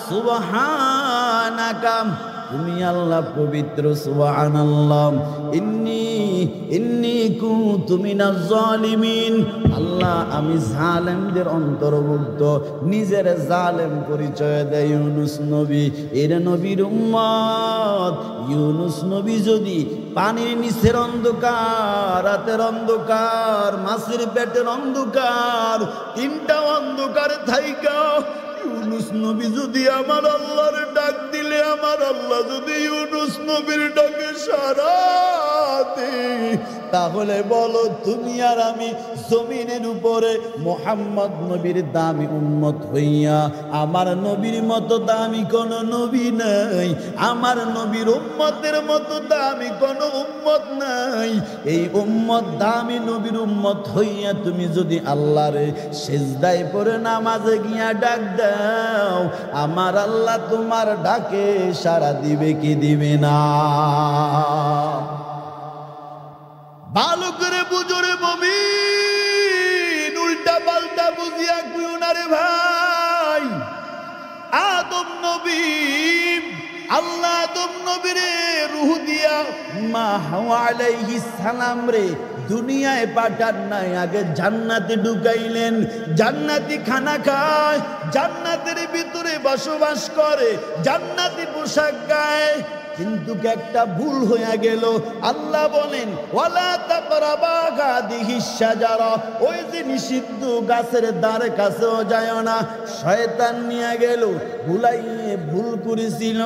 সুবহানাকা, তুমি আল্লাহ পবিত্র, সুবহানাল্লাহ। ইন্নী কুনতু মিনাজ জালিমিন, আল্লাহ আমি জালেমদের অন্তর্ভুক্ত। নিজের জালেম পরিচয় দেয় ইউনুস নবী। এর নবীর উম্মত ইউনুস নবী যদি পানির নিচের অন্ধকার, রাতের অন্ধকার, মাছের পেটের অন্ধকার, তিনটা অন্ধকার থাইকা ইউনুস নবী যদি আমার আল্লাহর ডাক দিলে, আমার আল্লাহ যদি ইউনুস নবীর ডাকে সাড়া দেয়, তাহলে বলো তুমি আর আমি জমিনের উপরে মুহাম্মদ নবীর দামি উম্মত হইয়া আমার নবীর মতো দামি কোন নবী নাই, আমার নবীর উম্মতের মতো দামি কোন উম্মত নাই। এই উম্মত দামি নবীর উম্মত হইয়া তুমি যদি আল্লাহরে সিজদায় পড়ে নামাজে গিয়া ডাক দাও, আমার আল্লাহ তোমার ডাকে সাড়া দিবে কি দিবে না? ভালো করে বুঝো রে মুমিন, উল্টা পাল্টা বুঝিয়া কইও না রে ভাই। আদম নবী, আল্লাহ আদম নবীরে রূহ দিয়া মা হাওয়া আলাইহিস সালাম রে দুনিয়ায় পাঠান নাই, আগে জান্নাতে ঢুকাইলেন। জান্নাতি খানা খায়, জান্নাতের ভিতরে বসবাস করে, জান্নাতি পোশাক গায়। কিন্তু একটা ভুল হয়ে গেল। আল্লাহ বলেন ওয়ালা তাকরাবা হাদিহিস শাজারা, ওই যে নিষিদ্ধ গাছের দ্বারে কাছেও যায় না। শয়তান নিয়ে গেল, ভুলাইয়ে ভুল করেছিল।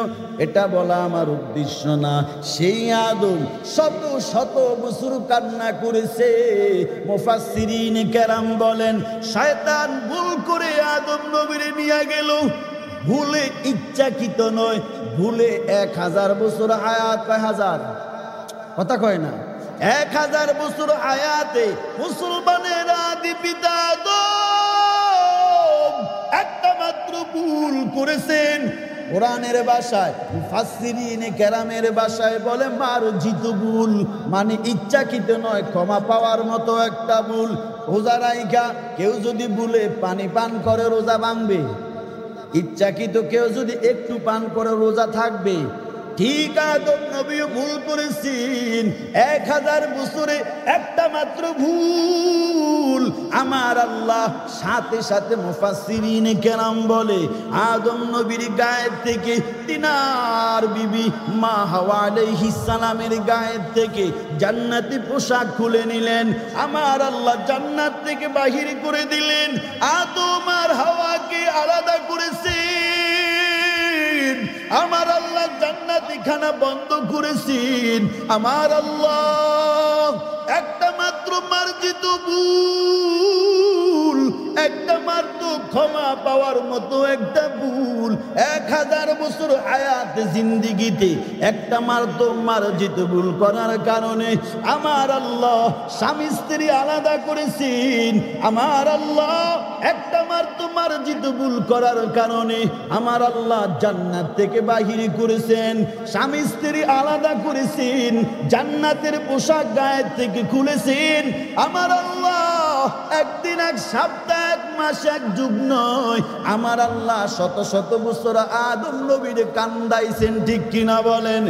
এটা বলা আমার উদ্দেশ্য না। সেই আদম শত শত বছর কান্না করেছে। মুফাসসিরিন কেরাম বলেন শয়তান ভুল করে আদম নবীরে নিয়ে গেল। ভুলে ইচ্ছাকৃত নয়, ভুলে 1000 বছর হায়াত, কয় হাজার কথা কয় না, 1000 বছর হায়াতে মুসলমানের আদি পিতা আদম একটা মাত্র ভুল করেছেন। কোরআনের ভাষায় মুফাসসিরিন কেরামের ভাষায় বলে মার্জিত ভুল, মানে ইচ্ছাকৃত নয়, ক্ষমা পাওয়ার মতো একটা ভুল। রোজা রাইখা কেউ যদি ভুলে পানি পান করে রোজা ভাঙবে? ইচ্ছাকৃত কেউ যদি একটু পান করে রোজা থাকবে? ঠিক আদম নবীও ভুল করেছেন। 1000 বছরে একটা মাত্র ভুল। আমার আল্লাহ সাথে সাথে মুফাসসিরিন কেরাম বলে আদম নবীর গায়ের থেকে তিনার বিবি মা হাওয়া আলাইহিস সালামের গায়ের থেকে জান্নাতি পোশাক খুলে নিলেন। আমার আল্লাহ জান্নাত থেকে বাহির করে দিলেন। আদম আর হাওয়াকে আলাদা করেছেন। আমার আল্লাহ জান্নাতি খানা বন্ধ করেছেন। আমার আল্লাহ একটা মাত্র মার্জিত ভুল, একটা মাত্র ক্ষমা পাওয়ার মতো একটা ভুল। 1000 বছর হায়াত জিন্দিগিতে একটা মাত্র মার্জিত ভুল করার কারণে আমার আল্লাহ স্বামী স্ত্রী আলাদা করেছেন। আমার আল্লাহ একটা মাত্র মার্জিত ভুল করার কারণে আমার আল্লাহ জান্নাত থেকে বাহির করেছেন। স্বামী স্ত্রী আলাদা করেছেন, জান্নাতের পোশাক গায়ের থেকে খুলেছেন। আমার আল্লাহ একদিন, এক সপ্তাহ, এক মাস, এক যুগ নয়, আমার আল্লাহ শত শত বছর আদম নবীরে কান্দাইছেন। ঠিক কিনা বলেন?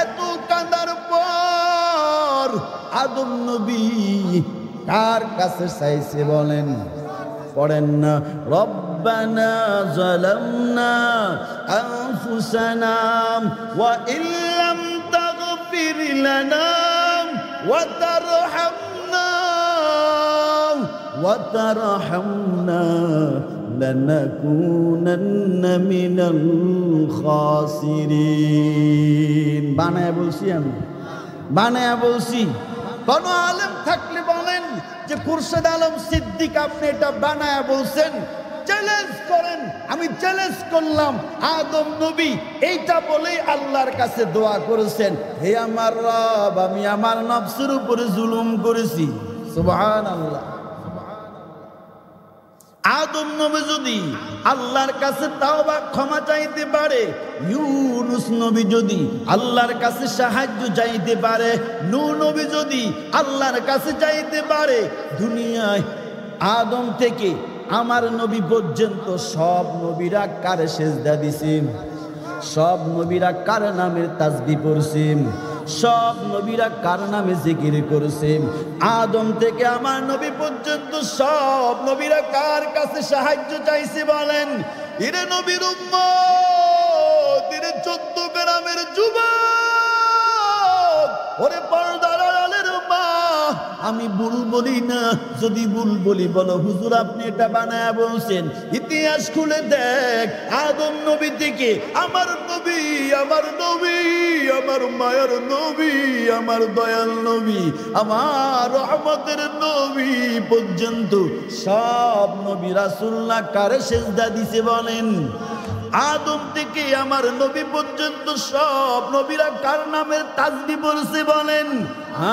এত কাঁদার পর আদম নবী কার কাছে চাইছে বলেন? পড়েন না রব্বানা যালামনা আনফুসানা ওয়া ইল্লাম তাগফির লানা ওয়া তারহামনা লানাকুনান্না মিনাল খাসিরিন। বানায়া বলছি, আমি বানায়া বলছি। কোন আলেম থাকলে বলেন যে খুরশেদ আলম সিদ্দিক আপনি এটা বানায়া বলছেন, চ্যালেঞ্জ করেন। আমি চ্যালেঞ্জ করলাম আদম নবী এইটা বলেই আল্লাহর কাছে দোয়া করেছেন, হে আমার রব, আমি আমার নফসের উপরে জুলুম করেছি। সুবহানাল্লাহ। আদম নবী যদি আল্লাহর কাছে তাওবা ক্ষমা চাইতে পারে, ইউনুস নবী যদি আল্লাহর কাছে সাহায্য চাইতে পারে, নূহ নবী যদি আল্লাহর কাছে চাইতে পারে, দুনিয়ায় আদম থেকে আমার নবী পর্যন্ত সব নবীরা কারে সেজদা দিছেন? সব নবীরা কার নামের তাসবিহ পড়ছেন? সব নবীরা কার নামে জিকির করেছেন? আদম থেকে আমার নবী পর্যন্ত সব নবীরা কার কাছে সাহায্য চাইছে বলেন? এরে নবীর উম্মত, এরে 14 গ্রামের যুবক, ওরে পর্দার আড়ালের মা, আমি ভুল বলি না, যদি ভুল বলি বলো হুজুর আপনি এটা বানায়া বলছেন। ইতিহাস খুলে দেখ, আদম নবী থেকে আমার নবী, আমার নবী, আমার মায়ের নবী, আমার দয়াল নবী, আমার রহমতের নবী পর্যন্ত সব নবী রাসূলুল্লাহ কারে সিজদা দিছে বলেন? আদম থেকে আমার নবী পর্যন্ত সব নবীরা কার নামের তাসবিহ পড়ছে বলেন?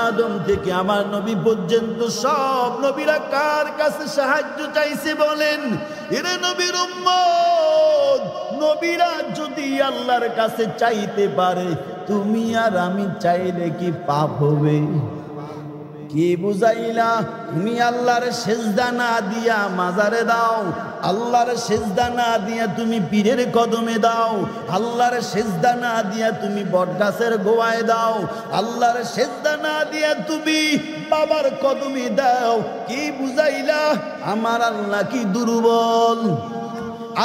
আদম থেকে আমার নবী পর্যন্ত সব নবীরা কার কাছে সাহায্য চাইছে বলেন? এরে নবীর উম্মত, নবীরা যদি আল্লাহর কাছে চাইতে পারে, তুমি আর আমি চাইলে কি পাপ হবে? কি বুঝাইলা? তুমি আল্লাহর সিজদা না দিয়া মাজারে দাও, আল্লাহর সিজদা না দিয়া তুমি পীরের কদমে দাও, আল্লাহর সিজদা না দিয়া তুমি বটগাছের গোয়ায় দাও, আল্লাহর সিজদা না দিয়া তুমি বাবার কদমে দাও। কি বুঝাইলা? আমার আল্লাহ কি দুর্বল?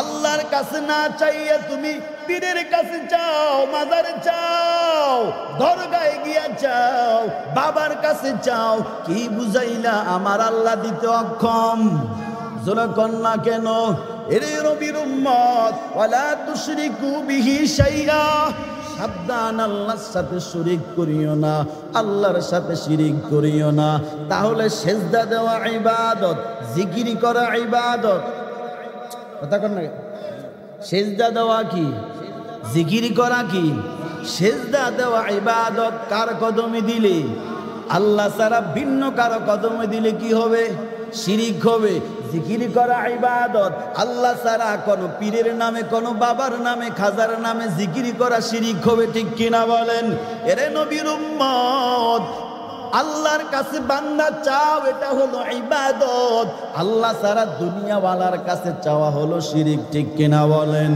আল্লাহর কাছে না চাইয়া তুমি পীরের কাছে চাও, মাজারে চাও, দরগায় গিয়া চাও, বাবার কাছে চাও। কি বুঝাইলা? আমার আল্লাহ দিতে অক্ষম। জোরে কন্যা কেন? এরে নবীর উম্মত, ওয়ালা তুশরিকু বিহি শাইআ, সাবধান, আল্লাহর সাথে শরীক করিও না, আল্লাহর সাথে শিরিক করিও না। তাহলে সিজদা দেওয়া ইবাদত, জিকির করা ইবাদত। কথা কন না? সিজদা দেওয়া কি? জিকির করা কি? সিজদা দেওয়া ইবাদত। কার কদমে দিলে? আল্লাহ ছাড়া ভিন্ন কারো কদমে দিলে কি হবে? শিরিক হবে। জিকির করা ইবাদত। আল্লাহ ছাড়া কোন পীরের নামে, কোন বাবার নামে, খাজার নামে জিকির করা শিরিক হবে। ঠিক কিনা বলেন? এরে নবীর উম্মত, আল্লাহর কাছে বান্দা চাও, এটা হলো ইবাদত। আল্লাহ ছাড়া দুনিয়াওয়ালার কাছে চাওয়া হলো শিরিক। ঠিক কিনা বলেন?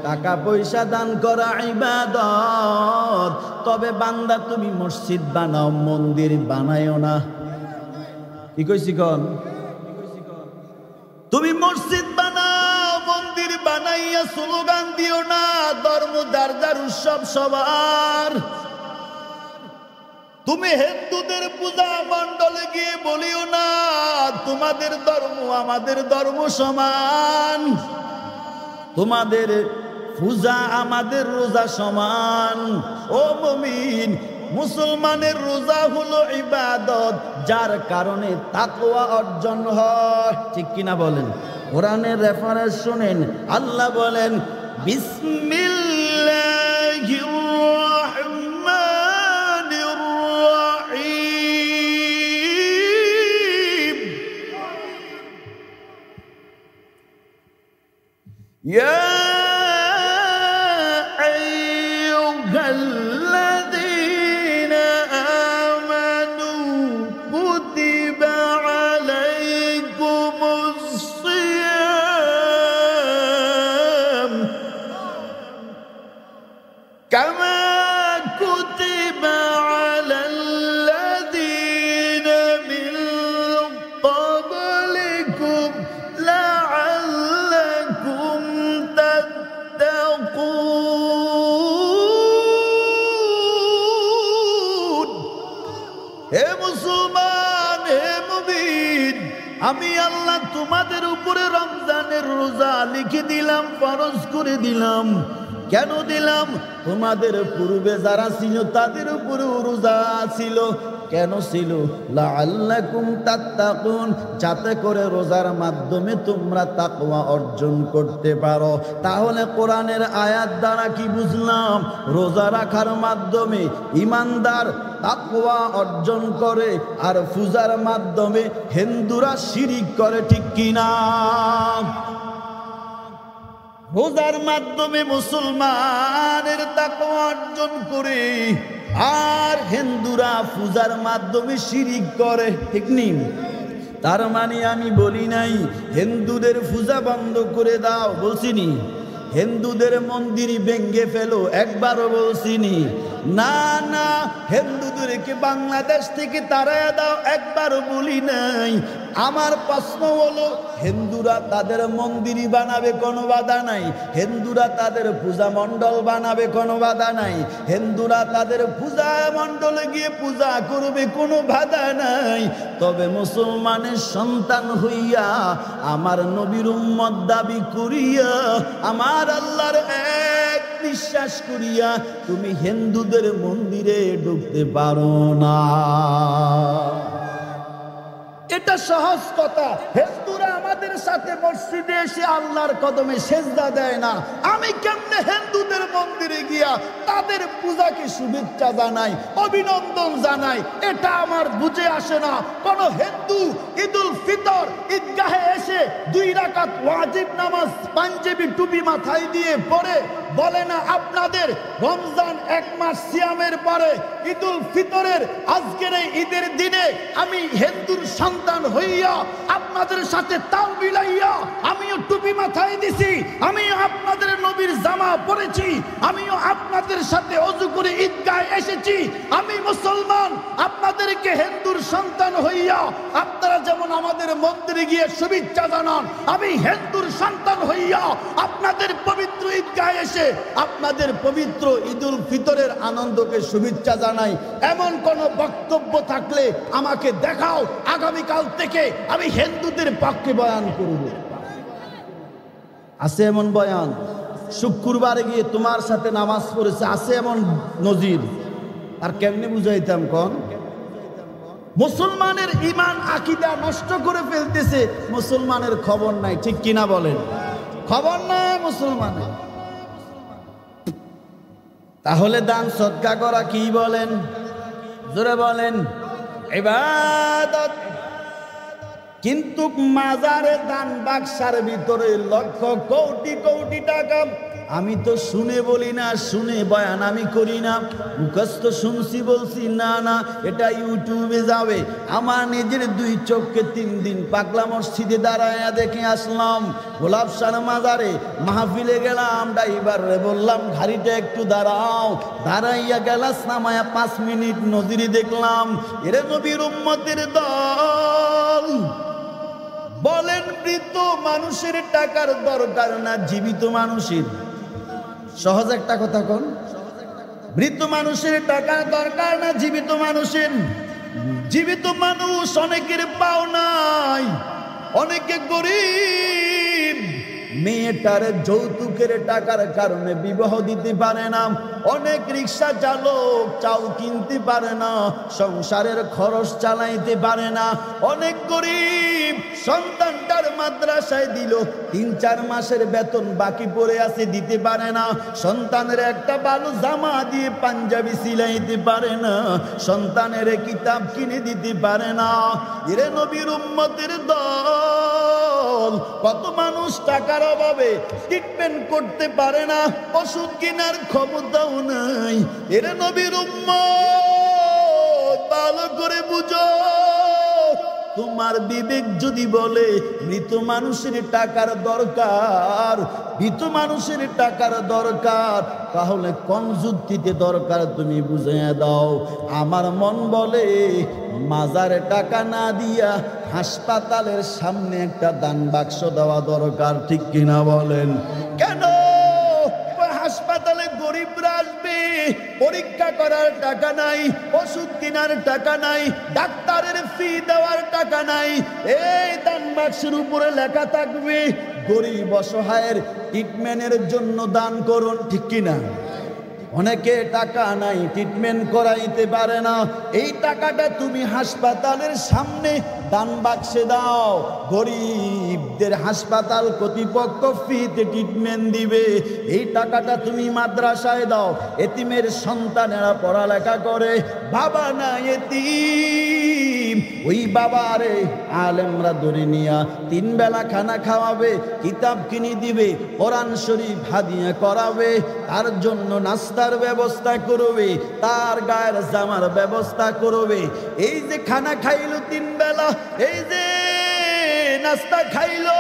টাকা পয়সা দান করা ইবাদত। তবে বান্দা তুমি মসজিদ বানাও, মন্দির বানায়ও না। কি কইছি কোন? তুমি মসজিদ বানাও, মন্দির বানাইয়া স্লোগান দিও না ধর্ম যার যার, উৎসব সবার। তুমি হিন্দুদের পূজা মণ্ডলে গিয়ে বলিও না তোমাদের ধর্ম আমাদের ধর্ম সমান, তোমাদের পূজা আমাদের রোজা সমান। ও মুমিন, মুসলমানের রোজা হলো ইবাদত, যার কারণে তাকওয়া অর্জন হয়। ঠিক কিনা বলেন? কোরআনের রেফারেন্স শুনেন। আল্লাহ বলেন, বিসমিল্লাহির রাহমানির রাহিম, ইয়া আমি আল্লাহ তোমাদের উপরে রমজানের রোজা লিখে দিলাম, ফরজ করে দিলাম। কেন দিলাম? তোমাদের পূর্বে যারা ছিল তাদের উপরে রোজা ছিল। কেন ছিল? লাআল্লাকুম তাত্তাকুন, যাতে করে রোজার মাধ্যমে তোমরা তাকওয়া অর্জন করতে পারো। তাহলে কোরআনের আয়াত দ্বারা কি বুঝলাম? রোজা রাখার মাধ্যমে ইমানদার তাকওয়া অর্জন করে, আর পূজার মাধ্যমে হিন্দুরা শিরিক করে। ঠিক কিনা? রোজার মাধ্যমে মুসলমানের তাকওয়া অর্জন করে, আর হিন্দুরা পূজার মাধ্যমে শিরিক করে। ঠিক নেই? তার মানে আমি বলি নাই হিন্দুদের পূজা বন্ধ করে দাও, বলছিনি। হিন্দুদের মন্দির ভেঙ্গে ফেলো, একবারও বলছিনি। না না, হিন্দুদেরকে বাংলাদেশ থেকে তাড়ায়া দাও, একবারও বলি নাই। আমার প্রশ্ন হলো, হিন্দুরা তাদের মন্দিরই বানাবে, কোনো বাধা নাই। হিন্দুরা তাদের পূজা মণ্ডল বানাবে, কোনো বাধা নাই। হিন্দুরা তাদের পূজা মণ্ডলে গিয়ে পূজা করবে, কোনো বাধা নাই। তবে মুসলমানের সন্তান হইয়া, আমার নবীর উম্মত দাবি করিয়া, আমার আল্লাহর এক বিশ্বাস করিয়া তুমি হিন্দুদের মন্দিরে ঢুকতে পারো না। এটা সহজ কথা। হিন্দুরা আমাদের সাথে মসজিদে এসে আল্লাহর কদমে সেজদা দেয় না, আমি কেমনে হিন্দুদের মন্দিরে গিয়া তাদের পূজাকে শুভেচ্ছা জানাই, অভিনন্দন জানাই? এটা আমার বুঝে আসে না। কোন হিন্দু ঈদুল ফিতর ঈদগাহে এসে 2 রাকাত ওয়াজিব নামাজ পাঞ্জাবি টুপি মাথায় দিয়ে পড়ে বলে না, আপনাদের রমজান 1 মাস সিয়ামের পরে ঈদুল ফিতরের আজকের এই ঈদের দিনে আমি হিন্দুর সন্তান হইয়া আপনাদের সাথে তাল মিলাইয়া আমিও টুপি মাথায় দিছি, আমিও আপনাদের নবীর জামা পরেছি, আমিও আপনাদের সাথে ওযু করে ঈদগাহে এসেছি, আমি মুসলমান, আপনাদেরকে হিন্দুর সন্তান হইয়া আপনারা যেমন আমাদের মন্দিরে গিয়ে শুভেচ্ছা জানান, আমি হিন্দুর সন্তান হইয়া আপনাদের পবিত্র ঈদগাহে এসে আপনাদের পবিত্র ঈদুল ফিতরের আনন্দকে শুভেচ্ছা জানাই। এমন কোন বক্তব্য থাকলে আমাকে দেখাও, আগামীকাল থেকে আমি হিন্দুদের পক্ষে বয়ান করব। আছে এমন বয়ান? শুক্রবারে গিয়ে তোমার সাথে নামাজ পড়েছে, আছে এমন নজির? আর কেমনে বুঝাইতাম কোন? মুসলমানের ঈমান আকীদা নষ্ট করে ফেলতেছে, মুসলমানের খবর নাই, ঠিক কিনা বলেন? খবর নাই মুসলমানের। তাহলে দান সদকা করা কি বলেন? জোরে বলেন। ইবাদত। কিন্তু মাজারে দান বাক্সার ভিতরে লক্ষ কোটি কোটি টাকা। আমি তো শুনে বলি না, শুনে বয়ান আমি করি না, মুখস্থ শুনছি বলছি না, না, এটা ইউটিউবে যাবে। আমার নিজের 2 চোখকে 3 দিন পাগলা মসজিদে দাঁড়ায়া দেখে আসলাম। গোলাপশাহ মাজারে মাহফিলে গেলাম, ড্রাইভারে বললাম গাড়িটা একটু দাঁড়াও, দাঁড়াইয়া গেলাস নামায়া 5 মিনিট নজিরে দেখলাম, এরে নবীর উম্মতের দল। বলেন, মৃত মানুষের টাকার দরকার না জীবিত মানুষের? সহজ একটা কথা কোন? মৃত মানুষের টাকার দরকার না জীবিত মানুষের? জীবিত মানুষ অনেকের পাও নাই, অনেকে গরিব, মেয়েটার যৌতুকের টাকার কারণে বিবাহ দিতে পারে না, অনেক রিক্সা চালক চাল কিনতে পারে না, সংসারের খরচ চালাইতে পারে না, অনেক গরিব সন্তানটার মাদ্রাসায় দিল, 3-4 মাসের বেতন বাকি পড়ে আছে, দিতে পারে না, সন্তানের একটা ভালো জামা দিয়ে পাঞ্জাবি সিলাইতে পারে না, সন্তানের কিতাব কিনে দিতে পারে না। এরে নবীর উম্মতের দল, কত মানুষ টাকার অভাবে ট্রিটমেন্ট করতে পারে না, ওষুধ কেনার ক্ষমতাও নাই। এরে নবীর উম্মত, ভালো করে বুঝো, তোমার বিবেক যদি বলে মৃত মানুষের টাকার দরকার, মৃত মানুষের টাকার দরকার, তাহলে কোন যুক্তিতে দরকার তুমি বুঝিয়ে দাও। আমার মন বলে মাজারে টাকা না দিয়া হাসপাতালের সামনে একটা দান বাক্স দেওয়া দরকার, ঠিক কিনা বলেন? কেন? হাসপাতালে গরিবরা আসবে, পরীক্ষা করার টাকা নাই, ওষুধ কেনার টাকা নাই, ডাক্তারের ফি দেওয়ার টাকা নাই, এই দান বাক্সের উপরে লেখা থাকবে গরিব অসহায়ের ট্রিটমেন্টের জন্য দান করুন, ঠিক কিনা? অনেকে টাকা নাই, ট্রিটমেন্ট করাইতে পারে না, এই টাকাটা তুমি হাসপাতালের সামনে দান বাক্সে দাও, গরিবদের হাসপাতাল কর্তৃপক্ষ ফ্রিতে ট্রিটমেন্ট দিবে। এই টাকাটা তুমি মাদ্রাসায় দাও, এতিমের সন্তানেরা পড়ালেখা করে, বাবা না এতিম, ওই বাবারে আলেমরা ধরে নিয়া 3 বেলা খানা খাওয়াবে, কিতাব কিনে দিবে, কোরআন শরীফ হাদিয়া করাবে, তার জন্য নাস্তার ব্যবস্থা করবে, তার গায়ের জামার ব্যবস্থা করবে। এই যে খানা খাইলো 3 বেলা, এই যে নাস্তা খাইলো,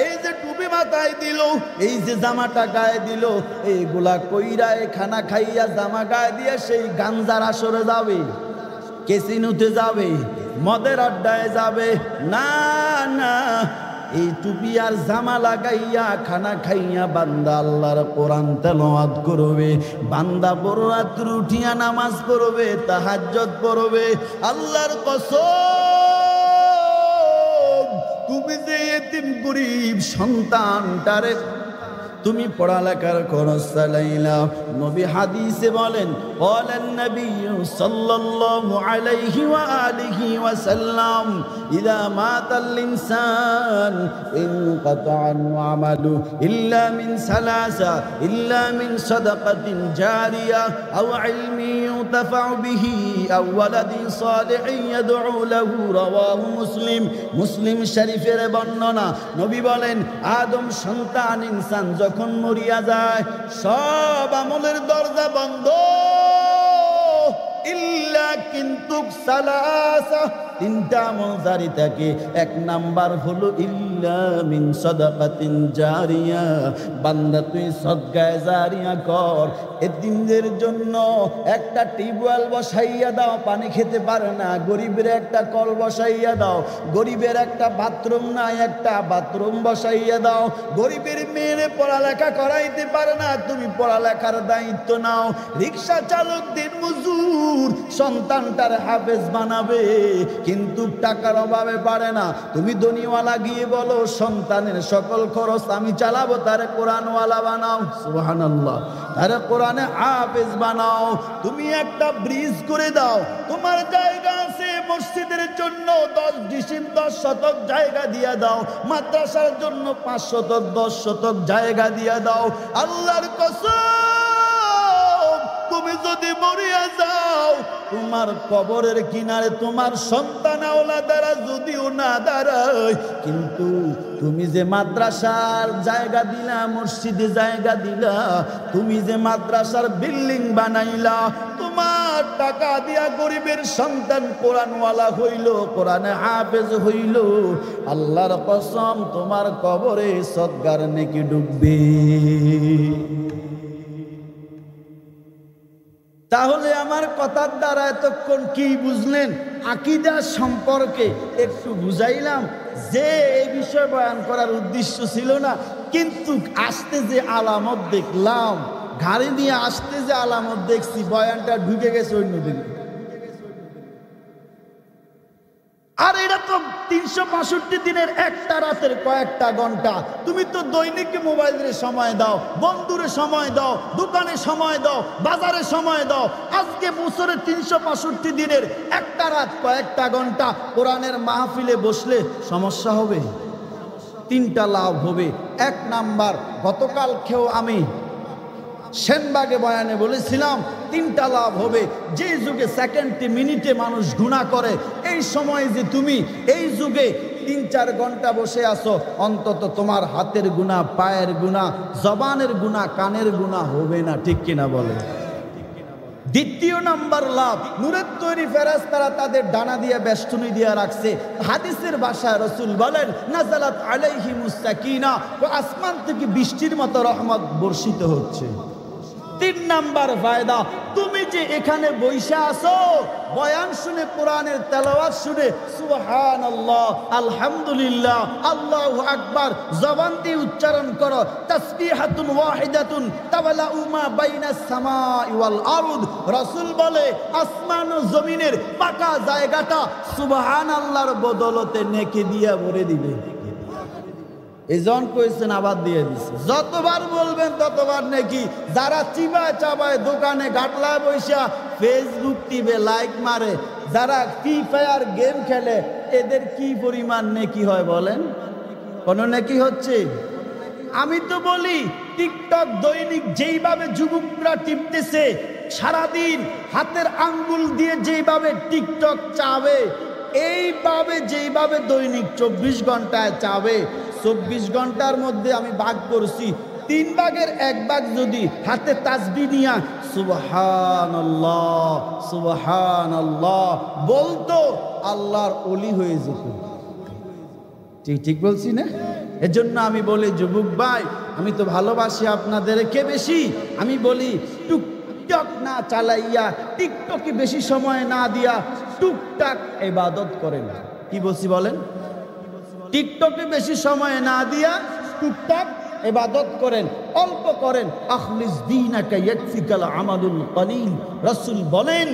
এই যে টুপি মাথায় দিল, এই যে জামাটা গায়ে দিল, এইগুলা কইরা খানা খাইয়া জামা গায়ে দিয়ে সেই গাঞ্জার আসরে যাবে, ক্যাসিনোতে যাবে, মদের আড্ডায় যাবে, না না, এই টুপি আর জামা লাগাইয়া খানা খাইয়া বান্দা আল্লাহর কোরআন তেলাওয়াত করবে, বান্দা বড় রাত্রে উঠিয়া নামাজ পড়বে, তাহাজ্জুদ পড়বে। আল্লাহর কসম, তুমি যে এতিম গরীব সন্তানটারে তুমি পড়ালেখার খরচ চালাইলা। নবী হাদিসে বলেন, ক্বালান নবী সাল্লাল্লাহু আলাইহি ওয়া আলিহি ওয়া সাল্লাম, ইযা মাতাল ইনসান ইনকাতা আনহু আমালু ইল্লা মিন সালাসা, ইল্লা মিন সাদাকাতিন জারিয়া আও ইলমিন ইউতাফাউ বিহি আও ওয়ালাদিন সালিহিন ইয়াদউ লাহু। রাওয়াহু মুসলিম। মুসলিম শরীফের বর্ণনা। নবী বলেন, আদম সন্তান ইনসান যখন মরিয়া যায়, সব আমলের দরজা বন্ধ, ইল্লা কিন্তু সালাসা, তিনটা আমল জারি থাকে। এক নাম্বার হলো ইল্লা মিন সাদাকাতিন জারিয়া, বান্দা তুই সদকায়ে জারিয়া কর। এতিমদের জন্য একটা টিউবওয়েল বসাইয়া দাও, পানি খেতে পারে না, গরিবের একটা কল বসাইয়া দাও। গরিবের একটা বাথরুম নাই, একটা বাথরুম বসাইয়া দাও। গরিবের মেয়েরে পড়ালেখা করাইতে পারে না, তুমি পড়ালেখার দায়িত্ব নাও। রিক্সা চালক, দিন মজুর, সন্তানটার হাফেজ বানাবে, কিন্তু টাকার অভাবে পারে না। তুমি ধনীওয়ালা গিয়ে বলো, সন্তানের সকল খরচ আমি চালাবো, তারে কোরআনওয়ালা বানাও। সুবহানাল্লাহ। তারে কোরআনে হাফেজ বানাও। তুমি একটা ব্রিজ করে দাও। তোমার জায়গা আছে মসজিদের জন্য 10 শতক জায়গা দিয়া দাও, মাদ্রাসার জন্য 5 শতক 10 শতক জায়গা দিয়া দাও। আল্লাহর কসম, তুমি যদি মরিয়া যাও, তোমার কবরের কিনারে তোমার সন্তান আওলাদারা যদিও না দাঁড়ায়, কিন্তু তুমি যে মাদ্রাসার জায়গা দিলা, মসজিদে জায়গা দিলা, তুমি যে মাদ্রাসার বিল্ডিং বানাইলা, তোমার টাকা দিয়া গরিবের সন্তান কোরআনওয়ালা হইল, কোরআনে হাফেজ হইল, আল্লাহর কসম তোমার কবরে সদকার নেকি ডুববে। তাহলে আমার কথার দ্বারা এতক্ষণ কি বুঝলেন? আকীদা সম্পর্কে একটু বুঝাইলাম, যে এই বিষয় বয়ান করার উদ্দেশ্য ছিল না, কিন্তু আসতে যে আলামত দেখলাম, গাড়ি নিয়ে আসতে যে আলামত দেখছি, বয়ানটা ঢুকে গেছে অন্যদিকে। আর এটা তো 365 দিনের একটা রাতের কয়েকটা ঘন্টা। তুমি তো দৈনিক মোবাইলে সময় দাও, বন্ধুরে সময় দাও, দোকানে সময় দাও, বাজারে সময় দাও। আজকে বছরে 365 দিনের একটা রাত কয়েকটা ঘন্টা কোরআনের মাহফিলে বসলে সমস্যা হবে? 3টা লাভ হবে। 1 নাম্বার, গতকালকেও আমি সেনবাগে বয়ানে বলেছিলাম 3টা লাভ হবে। যে যুগে সেকেন্ডে মিনিটে মানুষ গুনাহ করে, এই সময় যে তুমি এই যুগে 3-4 ঘন্টা বসে আসো, অন্তত তোমার হাতের গুনাহ, পায়ের গুনাহ, জবানের গুনাহ, কানের গুনাহ হবে না। ঠিক কিনা বলে? 2য় নাম্বার লাভ, নূরের তৈরি ফেরেশতারা তাদের ডানা দিয়ে বেষ্টনী দিয়ে রাখছে। হাদিসের ভাষায় রাসূল বলেন, নাযালাত আলাইহিমুস সাকিনা, আসমান থেকে বৃষ্টির মতো রহমত বর্ষিত হচ্ছে। 3 নাম্বার ফায়দা, তুমি যে এখানে বইসা আছো, বয়ান শুনে, কোরআনের তেলাওয়াত শুনে সুবহানাল্লাহ, আলহামদুলিল্লাহ, আল্লাহু আকবার জবান দিয়ে উচ্চারণ করো। তাসবিহাতুন ওয়াহিদাতুন তাওয়ালাউ মা বাইনাস সামাই ওয়াল আরদ। রাসূল বলে, আসমান ও জমিনের পাকা জায়গাটা সুবহানাল্লাহর বদলতে নেকি দিয়া ভরে দিবে। এজন কইছেন, আবার দিয়ে দিছে, যতবার বলবেন ততবার নেকি। যারা চিবায় চাবায় দোকানে গাটলায় বইসা ফেসবুক টিভে লাইক মারে, যারা ফ্রি ফায়ার গেম খেলে, এদের কি পরিমাণ নেকি হয় বলেন? কোন নেকি হচ্ছে? আমি তো বলি, টিকটক দৈনিক যেইভাবে যুবকরা টিপতেছে, সারাদিন হাতের আঙ্গুল দিয়ে যেইভাবে টিকটক চাবে, এইভাবে যেইভাবে দৈনিক 24 ঘন্টায় চাবে, 24 ঘন্টার মধ্যে আমি ভাগ করছি, 3 ভাগের 1 ভাগ যদি হাতে তাসবিহ নিয়া সুবহানাল্লাহ সুবহানাল্লাহ বলতো, আল্লাহর ওলি হয়ে যেত। ঠিক বলছি না? এজন্য আমি বলি, যুবক ভাই, আমি তো ভালোবাসি আপনাদেরকে বেশি। আমি বলি, টিকটক না চালাইয়া, টিকটকে বেশি সময় না দিয়া, টুকটাক ইবাদত করেন। কি বলছি বলেন? টিকটকে বেশি সময় না দিয়া টুকটাক ইবাদত করেন, অল্প করেন। আখলিস দীনাকা ইয়াকফিকাল আমালুল কলিল। রাসূল বলেন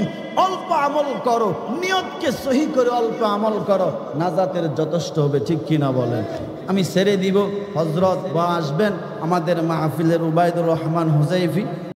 অল্প আমল করো, নিয়তকে সহি করে অল্প আমল করো, নাজাতের যথেষ্ট হবে। ঠিক কিনা বলেন? আমি ছেড়ে দিব, হযরত আসবেন আমাদের মাহফিলের উবাইদুর রহমান হুযাইফি।